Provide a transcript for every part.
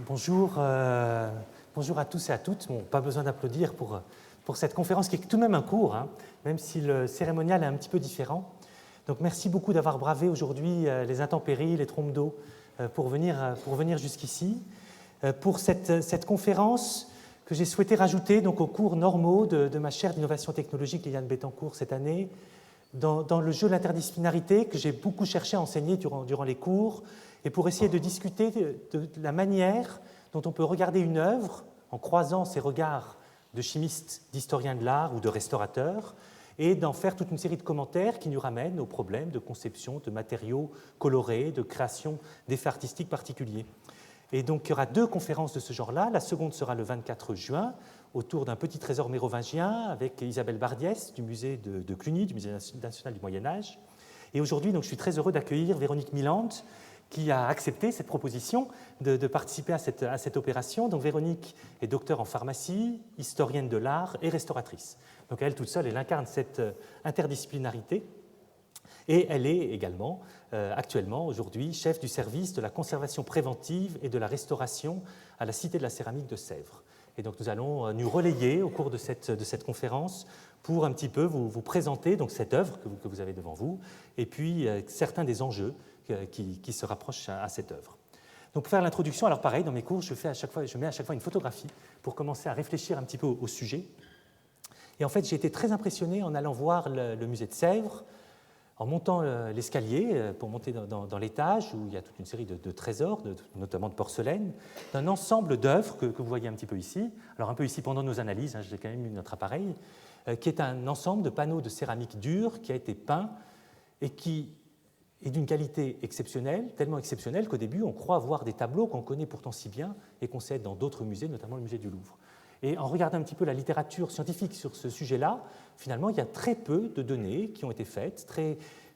Bonjour, bonjour à tous et à toutes. Bon, pas besoin d'applaudir pour cette conférence qui est tout de même un cours, hein, même si le cérémonial est un petit peu différent. Donc merci beaucoup d'avoir bravé aujourd'hui les intempéries, les trompes d'eau pour venir jusqu'ici. Pour cette conférence que j'ai souhaité rajouter donc, aux cours normaux de ma chaire d'innovation technologique Liliane Bettencourt cette année, dans le jeu de l'interdisciplinarité que j'ai beaucoup cherché à enseigner durant les cours, et pour essayer de discuter de la manière dont on peut regarder une œuvre en croisant ces regards de chimistes, d'historiens de l'art ou de restaurateurs, et d'en faire toute une série de commentaires qui nous ramènent aux problèmes de conception de matériaux colorés, de création d'effets artistiques particuliers. Et donc il y aura deux conférences de ce genre-là. La seconde sera le 24 juin, autour d'un petit trésor mérovingien avec Isabelle Bardiès du musée de Cluny, du musée national du Moyen-Âge. Et aujourd'hui, donc, je suis très heureux d'accueillir Véronique Milande, qui a accepté cette proposition de participer à cette opération. Donc Véronique est docteure en pharmacie, historienne de l'art et restauratrice. Donc elle toute seule, elle incarne cette interdisciplinarité. Et elle est également, actuellement, aujourd'hui, chef du service de la conservation préventive et de la restauration à la Cité de la Céramique de Sèvres. Et donc nous allons nous relayer au cours de cette conférence pour un petit peu vous présenter donc, cette œuvre que vous avez devant vous, et puis certains des enjeux qui se rapprochent à cette œuvre. Donc pour faire l'introduction, alors pareil, dans mes cours, je mets à chaque fois une photographie pour commencer à réfléchir un petit peu au sujet. Et en fait, j'ai été très impressionné en allant voir le musée de Sèvres, en montant l'escalier pour monter dans l'étage où il y a toute une série de trésors, notamment de porcelaine, d'un ensemble d'œuvres que vous voyez un petit peu ici. Alors un peu ici pendant nos analyses, hein, j'ai quand même eu notre appareil, qui est un ensemble de panneaux de céramique dure qui a été peint et qui est d'une qualité exceptionnelle, tellement exceptionnelle qu'au début on croit voir des tableaux qu'on connaît pourtant si bien et qu'on sait dans d'autres musées, notamment le musée du Louvre. Et en regardant un petit peu la littérature scientifique sur ce sujet-là, finalement, il y a très peu de données qui ont été faites,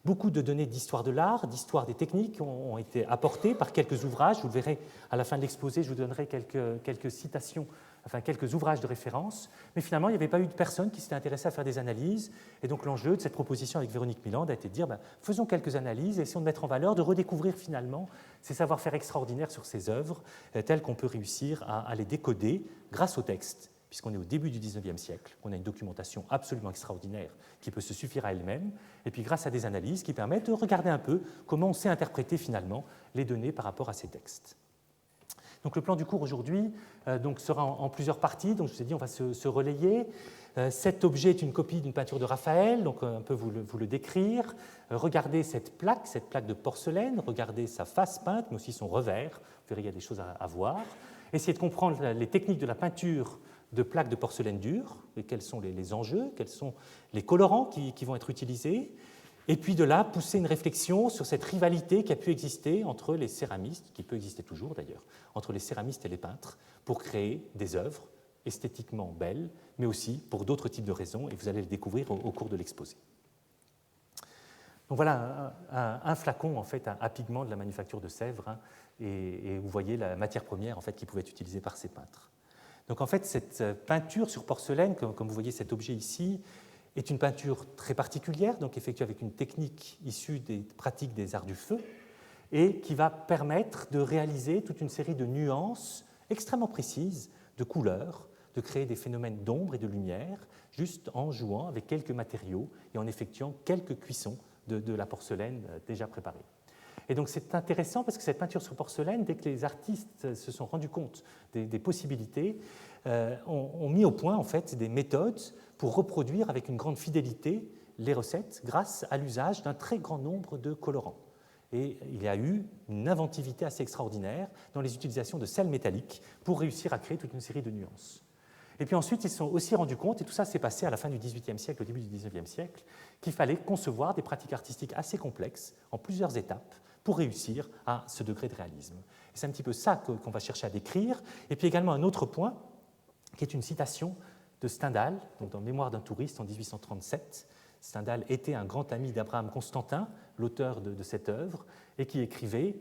beaucoup de données d'histoire de l'art, d'histoire des techniques ont été apportées par quelques ouvrages. Vous le verrez à la fin de l'exposé, je vous donnerai quelques citations, enfin quelques ouvrages de référence. Mais finalement, il n'y avait pas eu de personne qui s'était intéressée à faire des analyses. Et donc l'enjeu de cette proposition avec Véronique Milande a été de dire faisons quelques analyses, essayons de mettre en valeur, de redécouvrir finalement ces savoir-faire extraordinaires sur ces œuvres, telles qu'on peut réussir à les décoder grâce au texte, puisqu'on est au début du XIXe siècle, on a une documentation absolument extraordinaire qui peut se suffire à elle-même, et puis grâce à des analyses qui permettent de regarder un peu comment on sait interpréter finalement les données par rapport à ces textes. Donc le plan du cours aujourd'hui sera en plusieurs parties, donc je vous ai dit on va se relayer. Cet objet est une copie d'une peinture de Raphaël, donc un peu vous le décrire. Regardez cette plaque de porcelaine, regardez sa face peinte, mais aussi son revers, vous verrez il y a des choses à voir. Essayez de comprendre les techniques de la peinture de plaques de porcelaine dure, et quels sont les enjeux, quels sont les colorants qui vont être utilisés, et puis de là, pousser une réflexion sur cette rivalité qui a pu exister entre les céramistes, qui peut exister toujours d'ailleurs, entre les céramistes et les peintres, pour créer des œuvres esthétiquement belles, mais aussi pour d'autres types de raisons, et vous allez le découvrir au cours de l'exposé. Donc voilà un flacon en fait, à pigments de la manufacture de Sèvres, hein, et vous voyez la matière première en fait, qui pouvait être utilisée par ces peintres. Donc en fait, cette peinture sur porcelaine, comme vous voyez cet objet ici, est une peinture très particulière, donc effectuée avec une technique issue des pratiques des arts du feu, et qui va permettre de réaliser toute une série de nuances extrêmement précises, de couleurs, de créer des phénomènes d'ombre et de lumière, juste en jouant avec quelques matériaux et en effectuant quelques cuissons de la porcelaine déjà préparée. Et donc c'est intéressant parce que cette peinture sur porcelaine, dès que les artistes se sont rendus compte des possibilités, ont mis au point en fait, des méthodes pour reproduire avec une grande fidélité les recettes grâce à l'usage d'un très grand nombre de colorants. Et il y a eu une inventivité assez extraordinaire dans les utilisations de sels métalliques pour réussir à créer toute une série de nuances. Et puis ensuite, ils se sont aussi rendus compte, et tout ça s'est passé à la fin du XVIIIe siècle, au début du XIXe siècle, qu'il fallait concevoir des pratiques artistiques assez complexes, en plusieurs étapes, pour réussir à ce degré de réalisme. Et c'est un petit peu ça qu'on va chercher à décrire. Et puis également un autre point, qui est une citation de Stendhal, donc dans Mémoire d'un touriste en 1837. Stendhal était un grand ami d'Abraham Constantin, l'auteur de cette œuvre, et qui écrivait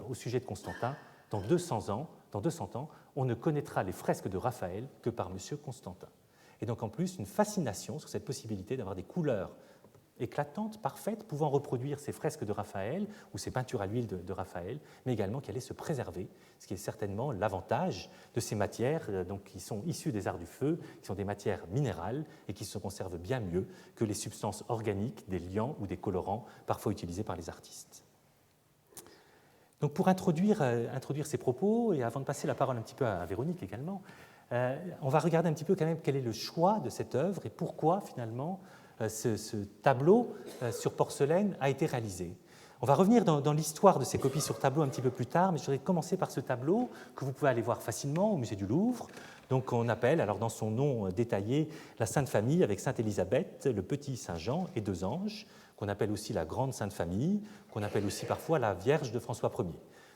au sujet de Constantin, dans 200 ans, on ne connaîtra les fresques de Raphaël que par M. Constantin. Et donc en plus, une fascination sur cette possibilité d'avoir des couleurs éclatante, parfaite, pouvant reproduire ces fresques de Raphaël ou ces peintures à l'huile de Raphaël, mais également qui allait se préserver, ce qui est certainement l'avantage de ces matières donc, qui sont issues des arts du feu, qui sont des matières minérales et qui se conservent bien mieux que les substances organiques, des liants ou des colorants parfois utilisés par les artistes. Donc pour introduire ces propos, et avant de passer la parole un petit peu à Véronique également, on va regarder un petit peu quand même quel est le choix de cette œuvre et pourquoi finalement ce tableau sur porcelaine a été réalisé. On va revenir dans l'histoire de ces copies sur tableau un petit peu plus tard, mais je voudrais commencer par ce tableau que vous pouvez aller voir facilement au musée du Louvre. Donc on appelle, alors dans son nom détaillé, la Sainte Famille avec Sainte Élisabeth, le petit Saint Jean et 2 anges, qu'on appelle aussi la Grande Sainte Famille, qu'on appelle aussi parfois la Vierge de François Ier.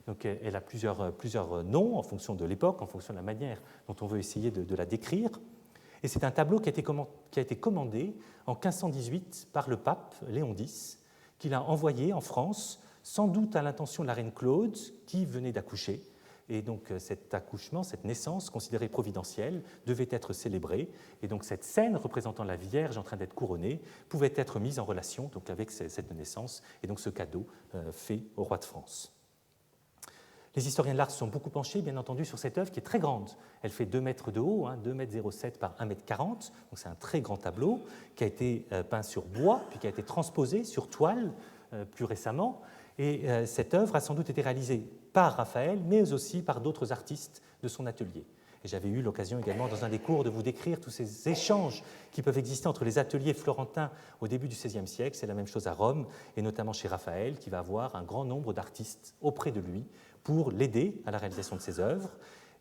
Donc elle a plusieurs noms en fonction de l'époque, en fonction de la manière dont on veut essayer de la décrire. Et c'est un tableau qui a été commandé en 1518 par le pape Léon X, qu'il a envoyé en France, sans doute à l'intention de la reine Claude, qui venait d'accoucher. Et donc cet accouchement, cette naissance considérée providentielle, devait être célébrée. Et donc cette scène représentant la Vierge en train d'être couronnée pouvait être mise en relation donc, avec cette naissance et donc ce cadeau fait au roi de France. Les historiens de l'art se sont beaucoup penchés, bien entendu, sur cette œuvre qui est très grande. Elle fait 2 mètres de haut, 2,07 m par 1,40 m, donc c'est un très grand tableau qui a été peint sur bois, puis qui a été transposé sur toile plus récemment. Et cette œuvre a sans doute été réalisée par Raphaël, mais aussi par d'autres artistes de son atelier. Et j'avais eu l'occasion également dans un des cours de vous décrire tous ces échanges qui peuvent exister entre les ateliers florentins au début du XVIe siècle. C'est la même chose à Rome, et notamment chez Raphaël, qui va avoir un grand nombre d'artistes auprès de lui pour l'aider à la réalisation de ses œuvres.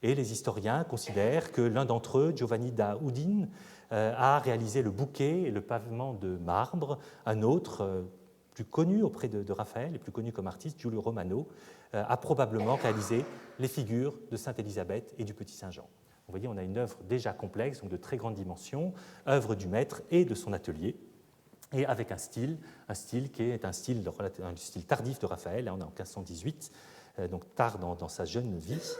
Et les historiens considèrent que l'un d'entre eux, Giovanni da Udine, a réalisé le bouquet et le pavement de marbre. Un autre, plus connu auprès de Raphaël et plus connu comme artiste, Giulio Romano, a probablement réalisé les figures de Sainte Élisabeth et du Petit Saint-Jean. Vous voyez, on a une œuvre déjà complexe, donc de très grande dimension, œuvre du maître et de son atelier, et avec un style qui est un style tardif de Raphaël, on est en 1518, donc tard dans sa jeune vie,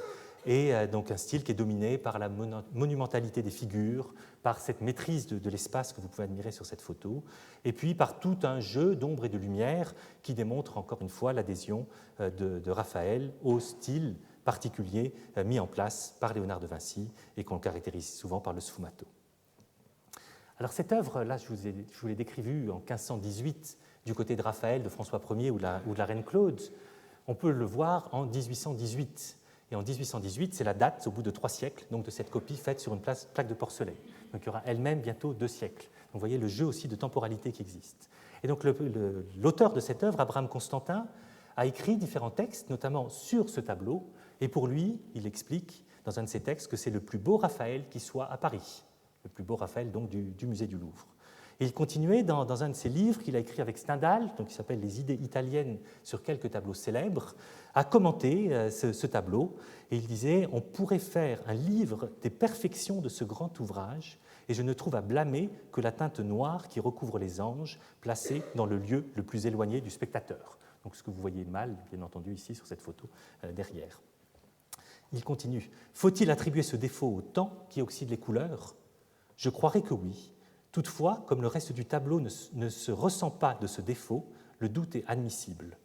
et donc un style qui est dominé par la monumentalité des figures, par cette maîtrise de l'espace que vous pouvez admirer sur cette photo, et puis par tout un jeu d'ombre et de lumière qui démontre encore une fois l'adhésion de Raphaël au style particulier mis en place par Léonard de Vinci et qu'on caractérise souvent par le sfumato. Alors cette œuvre-là, je vous l'ai décrivue en 1518 du côté de Raphaël, de François Ier ou de la reine Claude. On peut le voir en 1818. Et en 1818, c'est la date, au bout de 3 siècles, donc de cette copie faite sur une plaque de porcelaine. Donc il y aura elle-même bientôt 2 siècles. Donc vous voyez le jeu aussi de temporalité qui existe. Et donc l'auteur de cette œuvre, Abraham Constantin, a écrit différents textes, notamment sur ce tableau. Et pour lui, il explique dans un de ses textes que c'est le plus beau Raphaël qui soit à Paris. Le plus beau Raphaël donc du musée du Louvre. Et il continuait dans un de ses livres qu'il a écrit avec Stendhal, donc qui s'appelle Les idées italiennes sur quelques tableaux célèbres, à commenter ce tableau. Et il disait « On pourrait faire un livre des perfections de ce grand ouvrage, et je ne trouve à blâmer que la teinte noire qui recouvre les anges, placés dans le lieu le plus éloigné du spectateur. » Donc ce que vous voyez mal, bien entendu, ici sur cette photo derrière. Il continue « Faut-il attribuer ce défaut au temps qui oxyde les couleurs ? Je croirais que oui. Toutefois, comme le reste du tableau ne se ressent pas de ce défaut, le doute est admissible.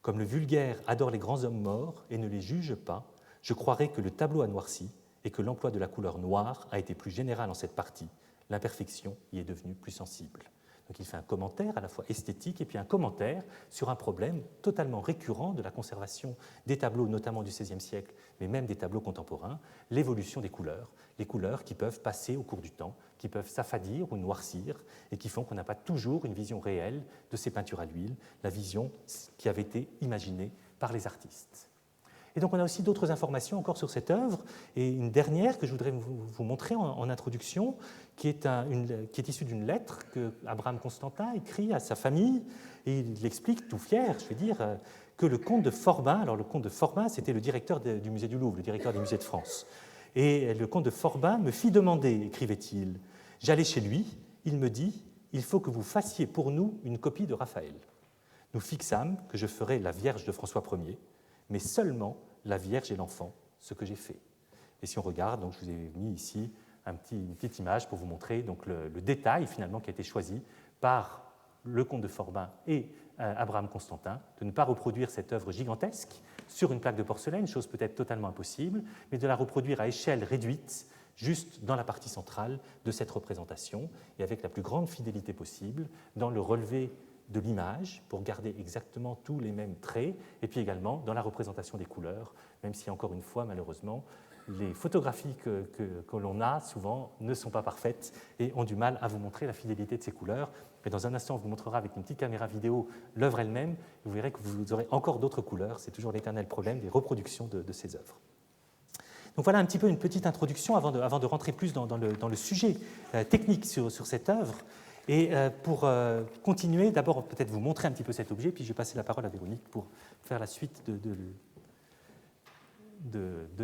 Comme le vulgaire adore les grands hommes morts et ne les juge pas, je croirais que le tableau a noirci et que l'emploi de la couleur noire a été plus général en cette partie. L'imperfection y est devenue plus sensible. » Donc il fait un commentaire à la fois esthétique et puis un commentaire sur un problème totalement récurrent de la conservation des tableaux, notamment du XVIe siècle, mais même des tableaux contemporains, l'évolution des couleurs, les couleurs qui peuvent passer au cours du temps, qui peuvent s'affadir ou noircir et qui font qu'on n'a pas toujours une vision réelle de ces peintures à l'huile, la vision qui avait été imaginée par les artistes. Et donc on a aussi d'autres informations encore sur cette œuvre, et une dernière que je voudrais vous montrer en introduction, qui est issue d'une lettre que Abraham Constantin écrit à sa famille, et il explique tout fier, je vais dire, que le comte de Forbin, alors le comte de Forbin c'était le directeur du musée du Louvre, le directeur des musées de France, et le comte de Forbin me fit demander, écrivait-il, j'allais chez lui, il me dit, il faut que vous fassiez pour nous une copie de Raphaël. Nous fixâmes que je ferais la Vierge de François Ier, mais seulement la Vierge et l'enfant, ce que j'ai fait. Et si on regarde, donc je vous ai mis ici une petite image pour vous montrer donc le détail finalement qui a été choisi par le comte de Forbin et Abraham Constantin, de ne pas reproduire cette œuvre gigantesque sur une plaque de porcelaine, chose peut-être totalement impossible, mais de la reproduire à échelle réduite, juste dans la partie centrale de cette représentation, et avec la plus grande fidélité possible dans le relevé de l'image, pour garder exactement tous les mêmes traits, et puis également dans la représentation des couleurs, même si, encore une fois, malheureusement, les photographies que l'on a souvent ne sont pas parfaites et ont du mal à vous montrer la fidélité de ces couleurs. Et dans un instant, on vous montrera avec une petite caméra vidéo l'œuvre elle-même, et vous verrez que vous aurez encore d'autres couleurs. C'est toujours l'éternel problème des reproductions de ces œuvres. Donc voilà un petit peu une petite introduction avant de rentrer plus dans le sujet technique sur cette œuvre. Et pour continuer, d'abord peut-être vous montrer un petit peu cet objet, puis je vais passer la parole à Véronique pour faire la suite de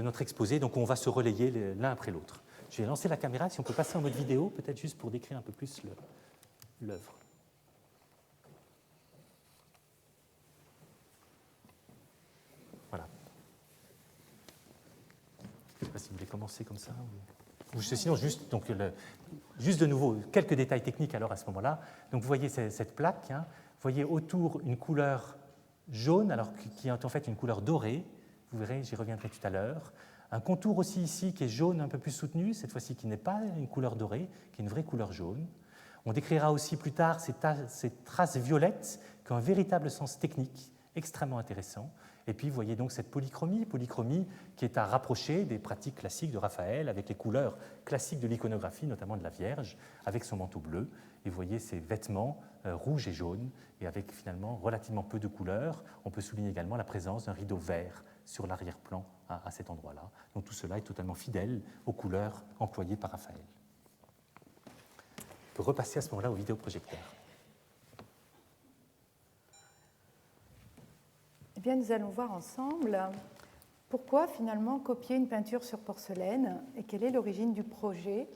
notre exposé. Donc on va se relayer l'un après l'autre. Je vais lancer la caméra, si on peut passer en mode vidéo, peut-être juste pour décrire un peu plus l'œuvre. Voilà. Je ne sais pas si vous voulez commencer comme ça. Ou sinon, juste de nouveau, quelques détails techniques alors à ce moment-là. Donc vous voyez cette plaque, hein, vous voyez autour une couleur jaune, alors qui est en fait une couleur dorée. Vous verrez, j'y reviendrai tout à l'heure. Un contour aussi ici qui est jaune un peu plus soutenu, cette fois-ci qui n'est pas une couleur dorée, qui est une vraie couleur jaune. On décrira aussi plus tard ces traces violettes qui ont un véritable sens technique extrêmement intéressant. Et puis vous voyez donc cette polychromie qui est à rapprocher des pratiques classiques de Raphaël avec les couleurs classiques de l'iconographie, notamment de la Vierge, avec son manteau bleu. Et vous voyez ces vêtements rouges et jaunes, et avec finalement relativement peu de couleurs. On peut souligner également la présence d'un rideau vert sur l'arrière-plan à cet endroit-là. Donc tout cela est totalement fidèle aux couleurs employées par Raphaël. On peut repasser à ce moment-là au vidéoprojecteur. Eh bien, nous allons voir ensemble pourquoi finalement copier une peinture sur porcelaine et quelle est l'origine du projet.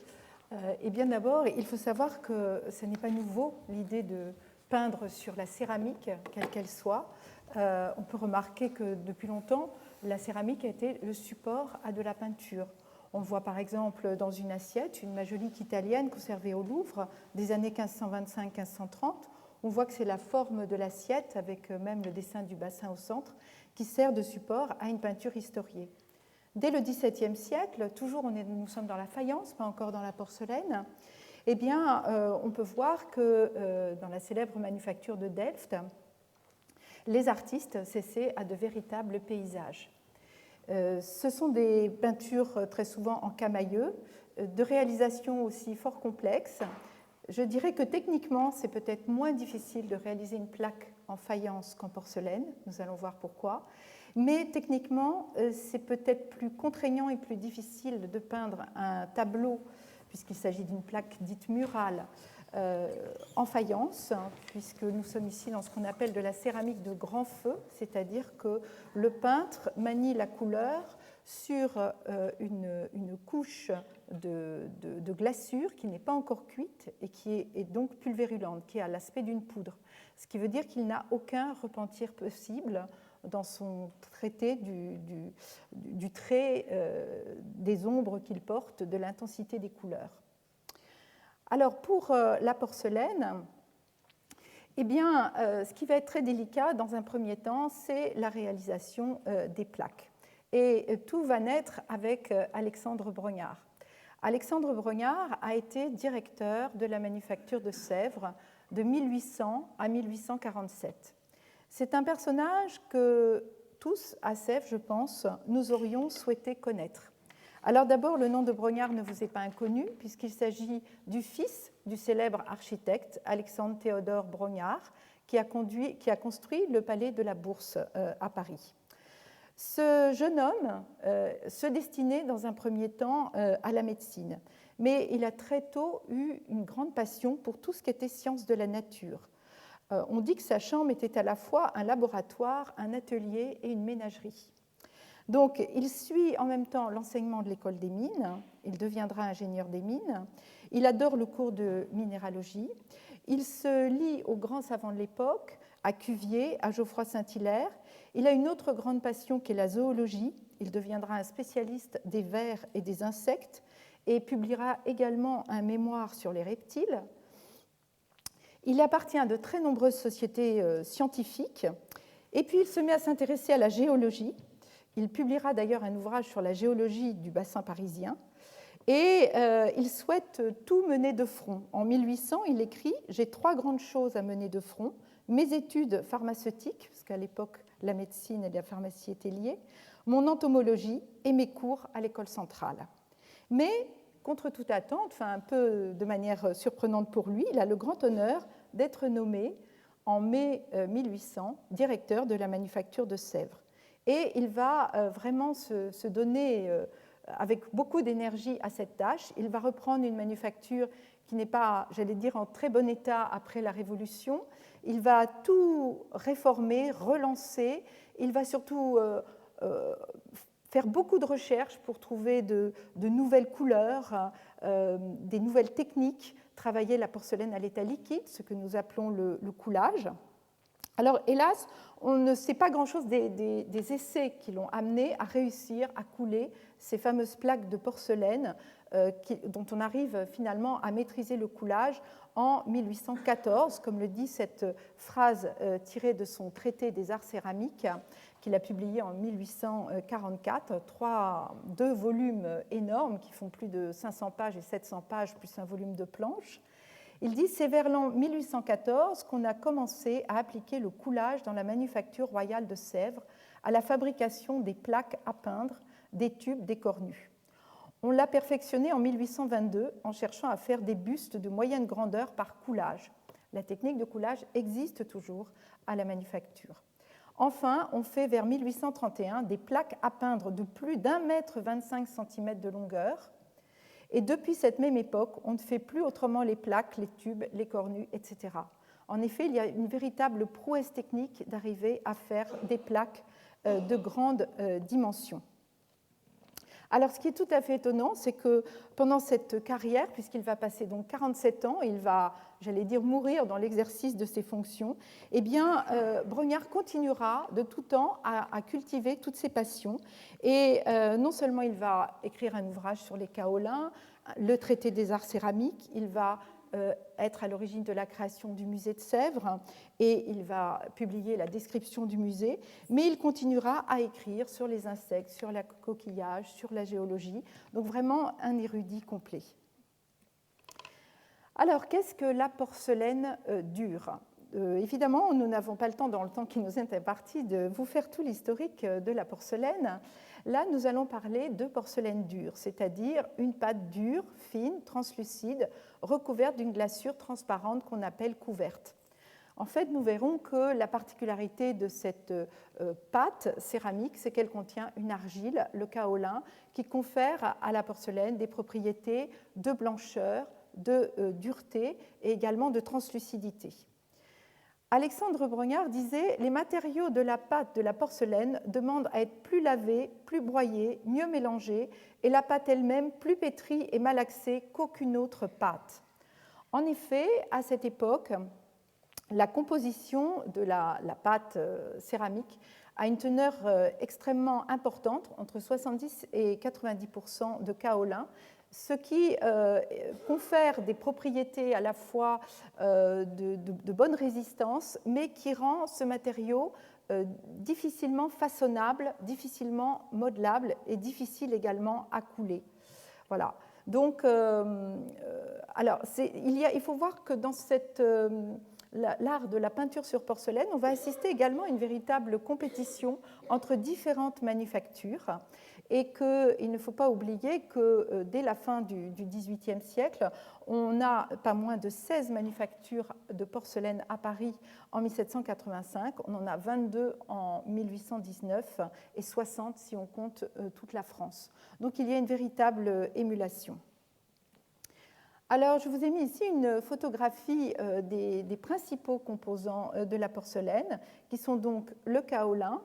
Eh bien, d'abord, il faut savoir que ce n'est pas nouveau l'idée de peindre sur la céramique, quelle qu'elle soit. On peut remarquer que depuis longtemps, la céramique a été le support à de la peinture. On le voit par exemple dans une assiette, une majolique italienne conservée au Louvre des années 1525-1530. On voit que c'est la forme de l'assiette, avec même le dessin du bassin au centre, qui sert de support à une peinture historiée. Dès le XVIIe siècle, toujours nous sommes dans la faïence, pas encore dans la porcelaine, eh bien, on peut voir que dans la célèbre manufacture de Delft, les artistes s'essaient à de véritables paysages. Ce sont des peintures très souvent en camailleux, de réalisation aussi fort complexe. Je dirais que techniquement, c'est peut-être moins difficile de réaliser une plaque en faïence qu'en porcelaine, nous allons voir pourquoi, mais techniquement, c'est peut-être plus contraignant et plus difficile de peindre un tableau, puisqu'il s'agit d'une plaque dite murale, en faïence, puisque nous sommes ici dans ce qu'on appelle de la céramique de grand feu, c'est-à-dire que le peintre manie la couleur sur une couche de glaçure qui n'est pas encore cuite et qui est donc pulvérulente, qui a l'aspect d'une poudre. Ce qui veut dire qu'il n'a aucun repentir possible dans son traité du trait des ombres qu'il porte, de l'intensité des couleurs. Alors pour la porcelaine, eh bien, ce qui va être très délicat dans un premier temps, c'est la réalisation des plaques. Et tout va naître avec Alexandre Brognard. Alexandre Brognard a été directeur de la manufacture de Sèvres de 1800 à 1847. C'est un personnage que tous, à Sèvres, je pense, nous aurions souhaité connaître. Alors d'abord, le nom de Brognard ne vous est pas inconnu, puisqu'il s'agit du fils du célèbre architecte Alexandre Théodore Brognard, qui a construit le palais de la Bourse à Paris. Ce jeune homme se destinait dans un premier temps à la médecine, mais il a très tôt eu une grande passion pour tout ce qui était sciences de la nature. On dit que sa chambre était à la fois un laboratoire, un atelier et une ménagerie. Donc, il suit en même temps l'enseignement de l'école des mines, il deviendra ingénieur des mines, il adore le cours de minéralogie, il se lie aux grands savants de l'époque, à Cuvier, à Geoffroy Saint-Hilaire. Il a une autre grande passion qui est la zoologie, il deviendra un spécialiste des vers et des insectes et publiera également un mémoire sur les reptiles. Il appartient à de très nombreuses sociétés scientifiques. Et puis, il se met à s'intéresser à la géologie. Il publiera d'ailleurs un ouvrage sur la géologie du bassin parisien. Et il souhaite tout mener de front. En 1800, il écrit « J'ai 3 grandes choses à mener de front. Mes études pharmaceutiques, parce qu'à l'époque, la médecine et la pharmacie étaient liées, mon entomologie et mes cours à l'école centrale. » Mais, contre toute attente, enfin un peu de manière surprenante pour lui, il a le grand honneur d'être nommé en mai 1800 directeur de la manufacture de Sèvres. Et il va vraiment se donner avec beaucoup d'énergie à cette tâche. Il va reprendre une manufacture qui n'est pas, j'allais dire, en très bon état après la Révolution. Il va tout réformer, relancer. Il va surtout faire beaucoup de recherches pour trouver de nouvelles couleurs, des nouvelles techniques, travailler la porcelaine à l'état liquide, ce que nous appelons le coulage. Alors, hélas, on ne sait pas grand-chose des essais qui l'ont amené à réussir à couler ces fameuses plaques de porcelaine dont on arrive finalement à maîtriser le coulage en 1814, comme le dit cette phrase tirée de son traité des arts céramiques qu'il a publié en 1844, 2 volumes énormes qui font plus de 500 pages et 700 pages, plus un volume de planches. Il dit « C'est vers l'an 1814 qu'on a commencé à appliquer le coulage dans la manufacture royale de Sèvres à la fabrication des plaques à peindre, des tubes, des cornues. On l'a perfectionné en 1822 en cherchant à faire des bustes de moyenne grandeur par coulage. La technique de coulage existe toujours à la manufacture. Enfin, on fait vers 1831 des plaques à peindre de plus d'1,25 m de longueur. Et depuis cette même époque, on ne fait plus autrement les plaques, les tubes, les cornues, etc. En effet, il y a une véritable prouesse technique d'arriver à faire des plaques de grande dimension. Alors, ce qui est tout à fait étonnant, c'est que pendant cette carrière, puisqu'il va passer donc 47 ans, il va, j'allais dire, mourir dans l'exercice de ses fonctions, eh bien, Brongniart continuera de tout temps à cultiver toutes ses passions. Et non seulement il va écrire un ouvrage sur les kaolins, le traité des arts céramiques, il va être à l'origine de la création du musée de Sèvres et il va publier la description du musée, mais il continuera à écrire sur les insectes, sur le coquillage, sur la géologie, donc vraiment un érudit complet. Alors, qu'est-ce que la porcelaine dure ? Évidemment, nous n'avons pas le temps, dans le temps qui nous est imparti, de vous faire tout l'historique de la porcelaine. Là, nous allons parler de porcelaine dure, c'est-à-dire une pâte dure, fine, translucide, recouverte d'une glaçure transparente qu'on appelle couverte. En fait, nous verrons que la particularité de cette pâte céramique, c'est qu'elle contient une argile, le kaolin, qui confère à la porcelaine des propriétés de blancheur, de dureté et également de translucidité. Alexandre Brongniart disait « Les matériaux de la pâte de la porcelaine demandent à être plus lavés, plus broyés, mieux mélangés, et la pâte elle-même plus pétrie et malaxée qu'aucune autre pâte. » En effet, à cette époque, la composition de la pâte céramique a une teneur extrêmement importante, entre 70 et 90% de kaolin, ce qui confère des propriétés à la fois de bonne résistance, mais qui rend ce matériau difficilement façonnable, difficilement modelable et difficile également à couler. Voilà. Donc, alors, il faut voir que dans l'art de la peinture sur porcelaine, on va assister également à une véritable compétition entre différentes manufactures et qu'il ne faut pas oublier que dès la fin du XVIIIe siècle, on a pas moins de 16 manufactures de porcelaine à Paris en 1785, on en a 22 en 1819 et 60 si on compte toute la France. Donc il y a une véritable émulation. Alors, je vous ai mis ici une photographie des principaux composants de la porcelaine, qui sont donc le kaolin,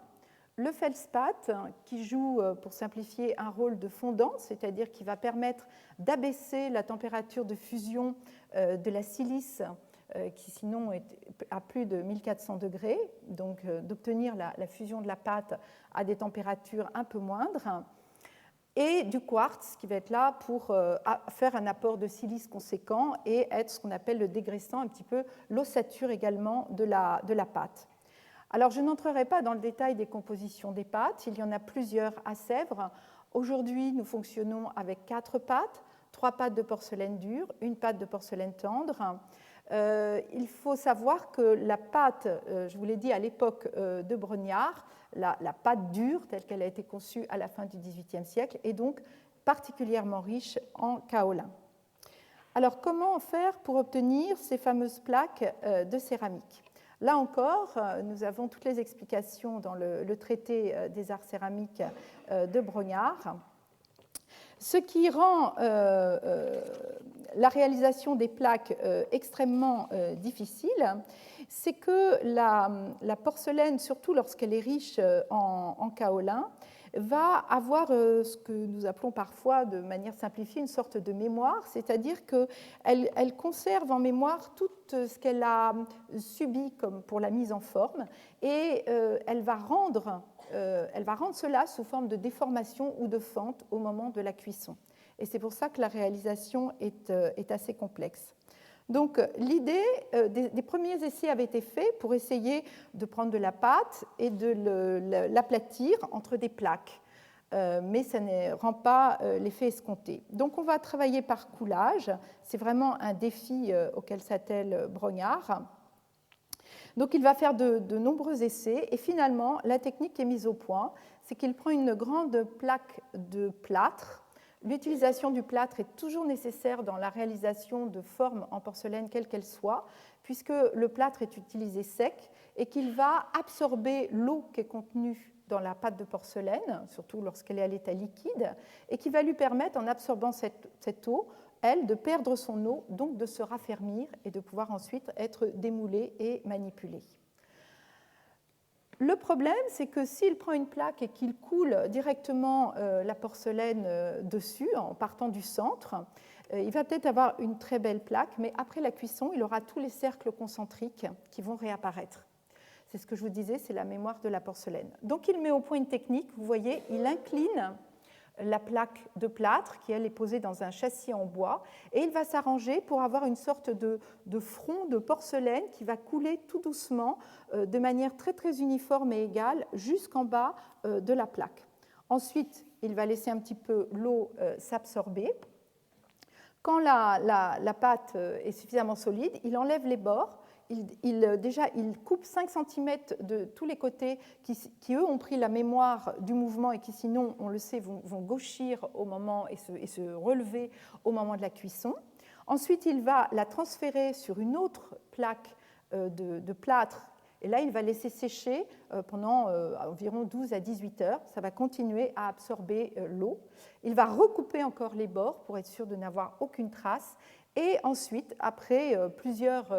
le feldspath, qui joue, pour simplifier, un rôle de fondant, c'est-à-dire qui va permettre d'abaisser la température de fusion de la silice, qui sinon est à plus de 1400 degrés, donc d'obtenir la fusion de la pâte à des températures un peu moindres. et du quartz qui va être là pour faire un apport de silice conséquent et être ce qu'on appelle le dégraissant, un petit peu l'ossature également de la pâte. Alors je n'entrerai pas dans le détail des compositions des pâtes, il y en a plusieurs à Sèvres. Aujourd'hui, nous fonctionnons avec 4 pâtes, 3 pâtes de porcelaine dure, une pâte de porcelaine tendre. Il faut savoir que la pâte, je vous l'ai dit à l'époque de Brognard, la pâte dure telle qu'elle a été conçue à la fin du XVIIIe siècle est donc particulièrement riche en kaolin. Alors comment faire pour obtenir ces fameuses plaques de céramique? Là encore, nous avons toutes les explications dans le traité des arts céramiques de Brognard. Ce qui rend la réalisation des plaques extrêmement difficile, c'est que la porcelaine, surtout lorsqu'elle est riche en kaolin, va avoir ce que nous appelons parfois de manière simplifiée une sorte de mémoire, c'est-à-dire qu'elle conserve en mémoire tout ce qu'elle a subi comme pour la mise en forme et elle va rendre cela sous forme de déformation ou de fente au moment de la cuisson. Et c'est pour ça que la réalisation est assez complexe. Donc l'idée, des premiers essais avaient été faits pour essayer de prendre de la pâte et de l'aplatir entre des plaques, mais ça ne rend pas l'effet escompté. Donc on va travailler par coulage, c'est vraiment un défi auquel s'attelle Brognard. Donc il va faire de nombreux essais et finalement la technique qui est mise au point, c'est qu'il prend une grande plaque de plâtre. L'utilisation du plâtre est toujours nécessaire dans la réalisation de formes en porcelaine, quelle qu'elle soit, puisque le plâtre est utilisé sec et qu'il va absorber l'eau qui est contenue dans la pâte de porcelaine, surtout lorsqu'elle est à l'état liquide, et qui va lui permettre, en absorbant cette eau, elle, de perdre son eau, donc de se raffermir et de pouvoir ensuite être démoulée et manipulée. Le problème, c'est que s'il prend une plaque et qu'il coule directement la porcelaine dessus, en partant du centre, il va peut-être avoir une très belle plaque, mais après la cuisson, il aura tous les cercles concentriques qui vont réapparaître. C'est ce que je vous disais, c'est la mémoire de la porcelaine. Donc il met au point une technique, vous voyez, il incline la plaque de plâtre qui, elle, est posée dans un châssis en bois, et il va s'arranger pour avoir une sorte de front de porcelaine qui va couler tout doucement, de manière très, très uniforme et égale, jusqu'en bas de la plaque. Ensuite, il va laisser un petit peu l'eau s'absorber. Quand la pâte est suffisamment solide, il enlève les bords. Il coupe 5 cm de tous les côtés qui, eux, ont pris la mémoire du mouvement et qui, sinon, on le sait, vont gauchir au moment et se relever au moment de la cuisson. Ensuite, il va la transférer sur une autre plaque de plâtre. Et là, il va laisser sécher pendant environ 12 à 18 heures. Ça va continuer à absorber l'eau. Il va recouper encore les bords pour être sûr de n'avoir aucune trace. Et ensuite, après plusieurs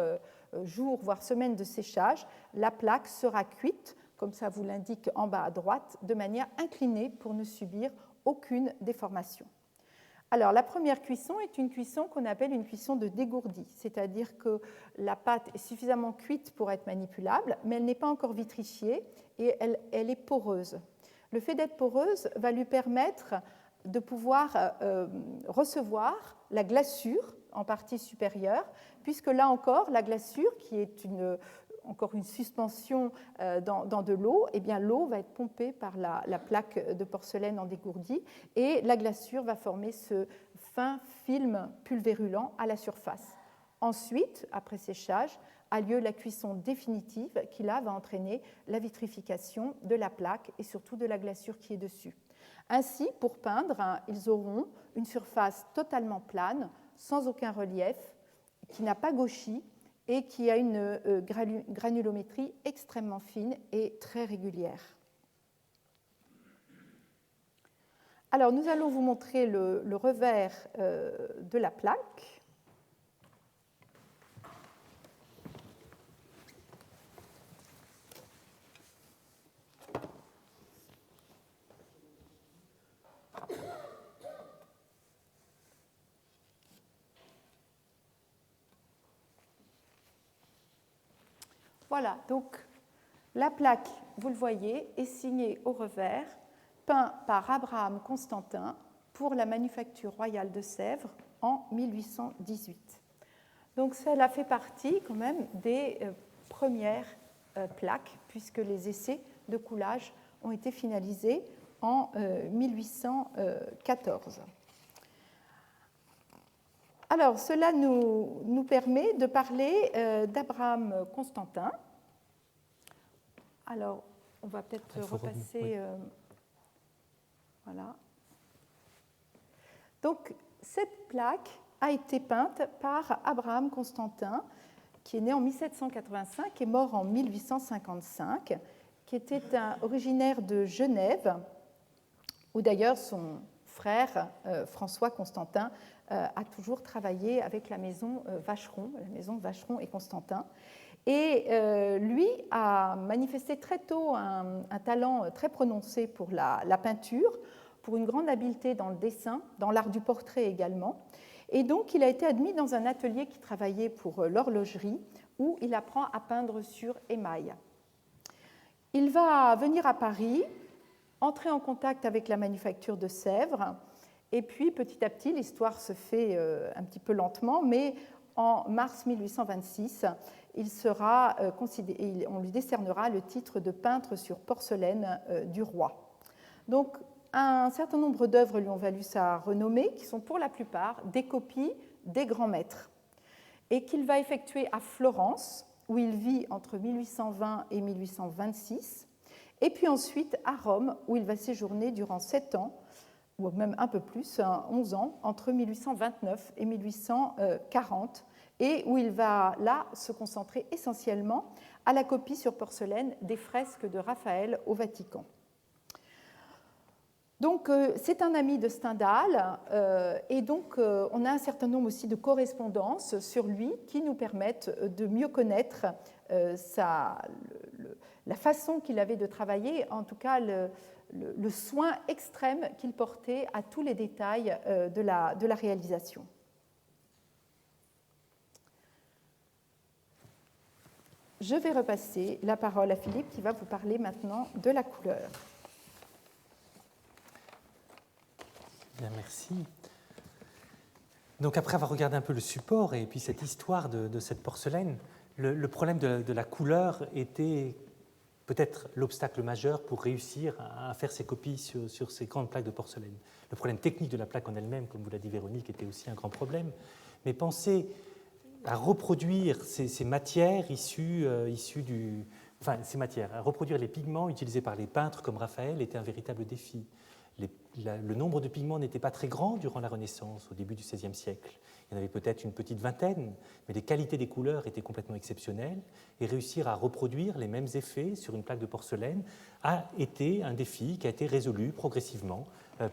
jours, voire semaines de séchage, la plaque sera cuite, comme ça vous l'indique en bas à droite, de manière inclinée pour ne subir aucune déformation. Alors, la première cuisson est une cuisson qu'on appelle une cuisson de dégourdi, c'est-à-dire que la pâte est suffisamment cuite pour être manipulable, mais elle n'est pas encore vitrifiée et elle est poreuse. Le fait d'être poreuse va lui permettre de pouvoir recevoir la glaçure en partie supérieure, puisque là encore, la glaçure, qui est encore une suspension dans de l'eau, eh bien l'eau va être pompée par la plaque de porcelaine en dégourdi et la glaçure va former ce fin film pulvérulent à la surface. Ensuite, après séchage, a lieu la cuisson définitive qui là va entraîner la vitrification de la plaque et surtout de la glaçure qui est dessus. Ainsi, pour peindre, ils auront une surface totalement plane, sans aucun relief, qui n'a pas gauchi et qui a une granulométrie extrêmement fine et très régulière. Alors, nous allons vous montrer le revers de la plaque. Voilà, donc la plaque, vous le voyez, est signée au revers, peint par Abraham Constantin pour la Manufacture royale de Sèvres en 1818. Donc cela fait partie quand même des premières plaques, puisque les essais de coulage ont été finalisés en 1814. Alors, cela nous permet de parler d'Abraham Constantin. Alors, on va peut-être repasser. Voilà. Donc, cette plaque a été peinte par Abraham Constantin, qui est né en 1785 et mort en 1855, qui était originaire de Genève, où d'ailleurs son frère François Constantin a toujours travaillé avec la maison Vacheron et Constantin. Et lui a manifesté très tôt un talent très prononcé pour la peinture, pour une grande habileté dans le dessin, dans l'art du portrait également. Et donc, il a été admis dans un atelier qui travaillait pour l'horlogerie, où il apprend à peindre sur émail. Il va venir à Paris, entrer en contact avec la manufacture de Sèvres, et puis petit à petit, l'histoire se fait un petit peu lentement, mais en mars 1826, on lui décernera le titre de peintre sur porcelaine du roi. Donc, un certain nombre d'œuvres lui ont valu sa renommée, qui sont pour la plupart des copies des grands maîtres, et qu'il va effectuer à Florence, où il vit entre 1820 et 1826, et puis ensuite à Rome, où il va séjourner durant 7 ans, ou même un peu plus, 11 ans, entre 1829 et 1840, et où il va là se concentrer essentiellement à la copie sur porcelaine des fresques de Raphaël au Vatican. Donc, c'est un ami de Stendhal, et donc on a un certain nombre aussi de correspondances sur lui qui nous permettent de mieux connaître la façon qu'il avait de travailler, en tout cas le soin extrême qu'il portait à tous les détails de la réalisation. Je vais repasser la parole à Philippe qui va vous parler maintenant de la couleur. Bien, merci. Donc après avoir regardé un peu le support et puis cette histoire de cette porcelaine, le problème de la couleur était peut-être l'obstacle majeur pour réussir à faire ces copies sur ces grandes plaques de porcelaine. Le problème technique de la plaque en elle-même, comme vous l'a dit Véronique, était aussi un grand problème. Mais penser à reproduire ces matières issues du... Enfin, ces matières, à reproduire les pigments utilisés par les peintres comme Raphaël était un véritable défi. Le nombre de pigments n'était pas très grand durant la Renaissance, au début du XVIe siècle. Il y en avait peut-être une petite vingtaine, mais les qualités des couleurs étaient complètement exceptionnelles, et réussir à reproduire les mêmes effets sur une plaque de porcelaine a été un défi qui a été résolu progressivement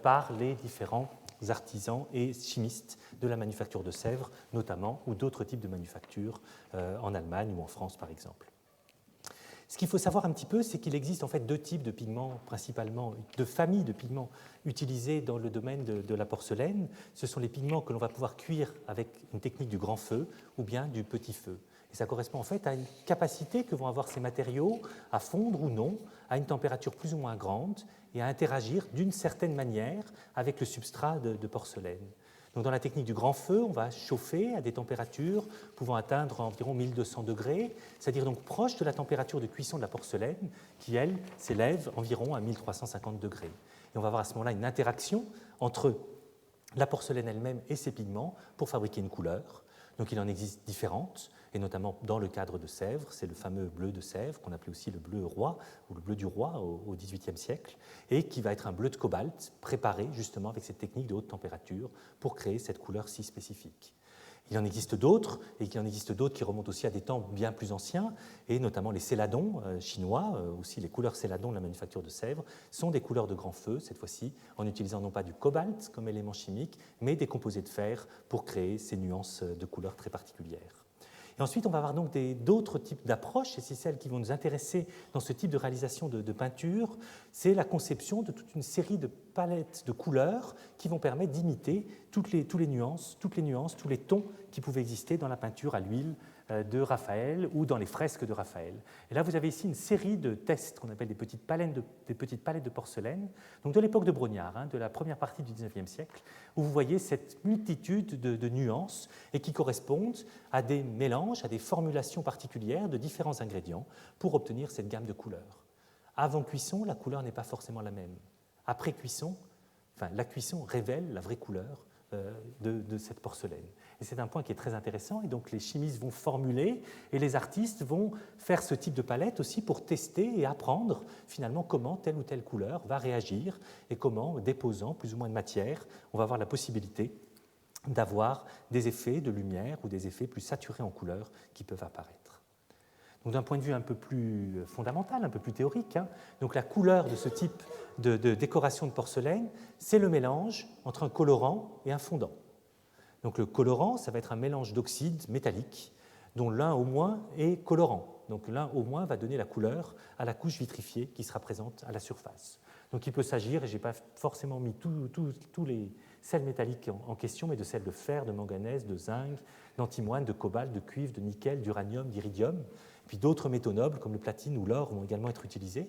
par les différents artisans et chimistes de la manufacture de Sèvres, notamment, ou d'autres types de manufactures en Allemagne ou en France, par exemple. Ce qu'il faut savoir un petit peu, c'est qu'il existe en fait 2 types de pigments, principalement 2 familles de pigments utilisés dans le domaine de la porcelaine. Ce sont les pigments que l'on va pouvoir cuire avec une technique du grand feu ou bien du petit feu. Et ça correspond en fait à une capacité que vont avoir ces matériaux à fondre ou non à une température plus ou moins grande et à interagir d'une certaine manière avec le substrat de porcelaine. Donc dans la technique du grand feu, on va chauffer à des températures pouvant atteindre environ 1200 degrés, c'est-à-dire donc proche de la température de cuisson de la porcelaine, qui, elle, s'élève environ à 1350 degrés. Et on va avoir à ce moment-là une interaction entre la porcelaine elle-même et ses pigments pour fabriquer une couleur. Donc il en existe différentes, et notamment dans le cadre de Sèvres, c'est le fameux bleu de Sèvres, qu'on appelait aussi le bleu roi, ou le bleu du roi au XVIIIe siècle, et qui va être un bleu de cobalt préparé justement avec cette technique de haute température pour créer cette couleur si spécifique. Il en existe d'autres, et il en existe d'autres qui remontent aussi à des temps bien plus anciens, et notamment les céladons chinois, aussi les couleurs céladons de la manufacture de Sèvres, sont des couleurs de grand feu, cette fois-ci, en utilisant non pas du cobalt comme élément chimique, mais des composés de fer pour créer ces nuances de couleurs très particulières. Et ensuite, on va avoir donc d'autres types d'approches, et c'est celles qui vont nous intéresser dans ce type de réalisation de peinture, c'est la conception de toute une série de palettes de couleurs qui vont permettre d'imiter toutes les nuances, tous les tons qui pouvaient exister dans la peinture à l'huile de Raphaël ou dans les fresques de Raphaël. Et là, vous avez ici une série de tests qu'on appelle des petites palettes de porcelaine, donc de l'époque de Brognard, de la première partie du XIXe siècle, où vous voyez cette multitude de nuances et qui correspondent à des mélanges, à des formulations particulières de différents ingrédients pour obtenir cette gamme de couleurs. Avant cuisson, la couleur n'est pas forcément la même. Après cuisson, la cuisson révèle la vraie couleur de cette porcelaine. Et c'est un point qui est très intéressant, et donc les chimistes vont formuler, et les artistes vont faire ce type de palette aussi pour tester et apprendre finalement comment telle ou telle couleur va réagir, et comment, déposant plus ou moins de matière, on va avoir la possibilité d'avoir des effets de lumière ou des effets plus saturés en couleur qui peuvent apparaître. Donc d'un point de vue un peu plus fondamental, un peu plus théorique, donc la couleur de ce type de décoration de porcelaine, c'est le mélange entre un colorant et un fondant. Donc le colorant, ça va être un mélange d'oxydes métalliques dont l'un au moins est colorant. Donc l'un au moins va donner la couleur à la couche vitrifiée qui sera présente à la surface. Donc il peut s'agir, et je n'ai pas forcément mis tous les sels métalliques en question, mais de sels de fer, de manganèse, de zinc, d'antimoine, de cobalt, de cuivre, de nickel, d'uranium, d'iridium. Puis d'autres métaux nobles comme le platine ou l'or vont également être utilisés.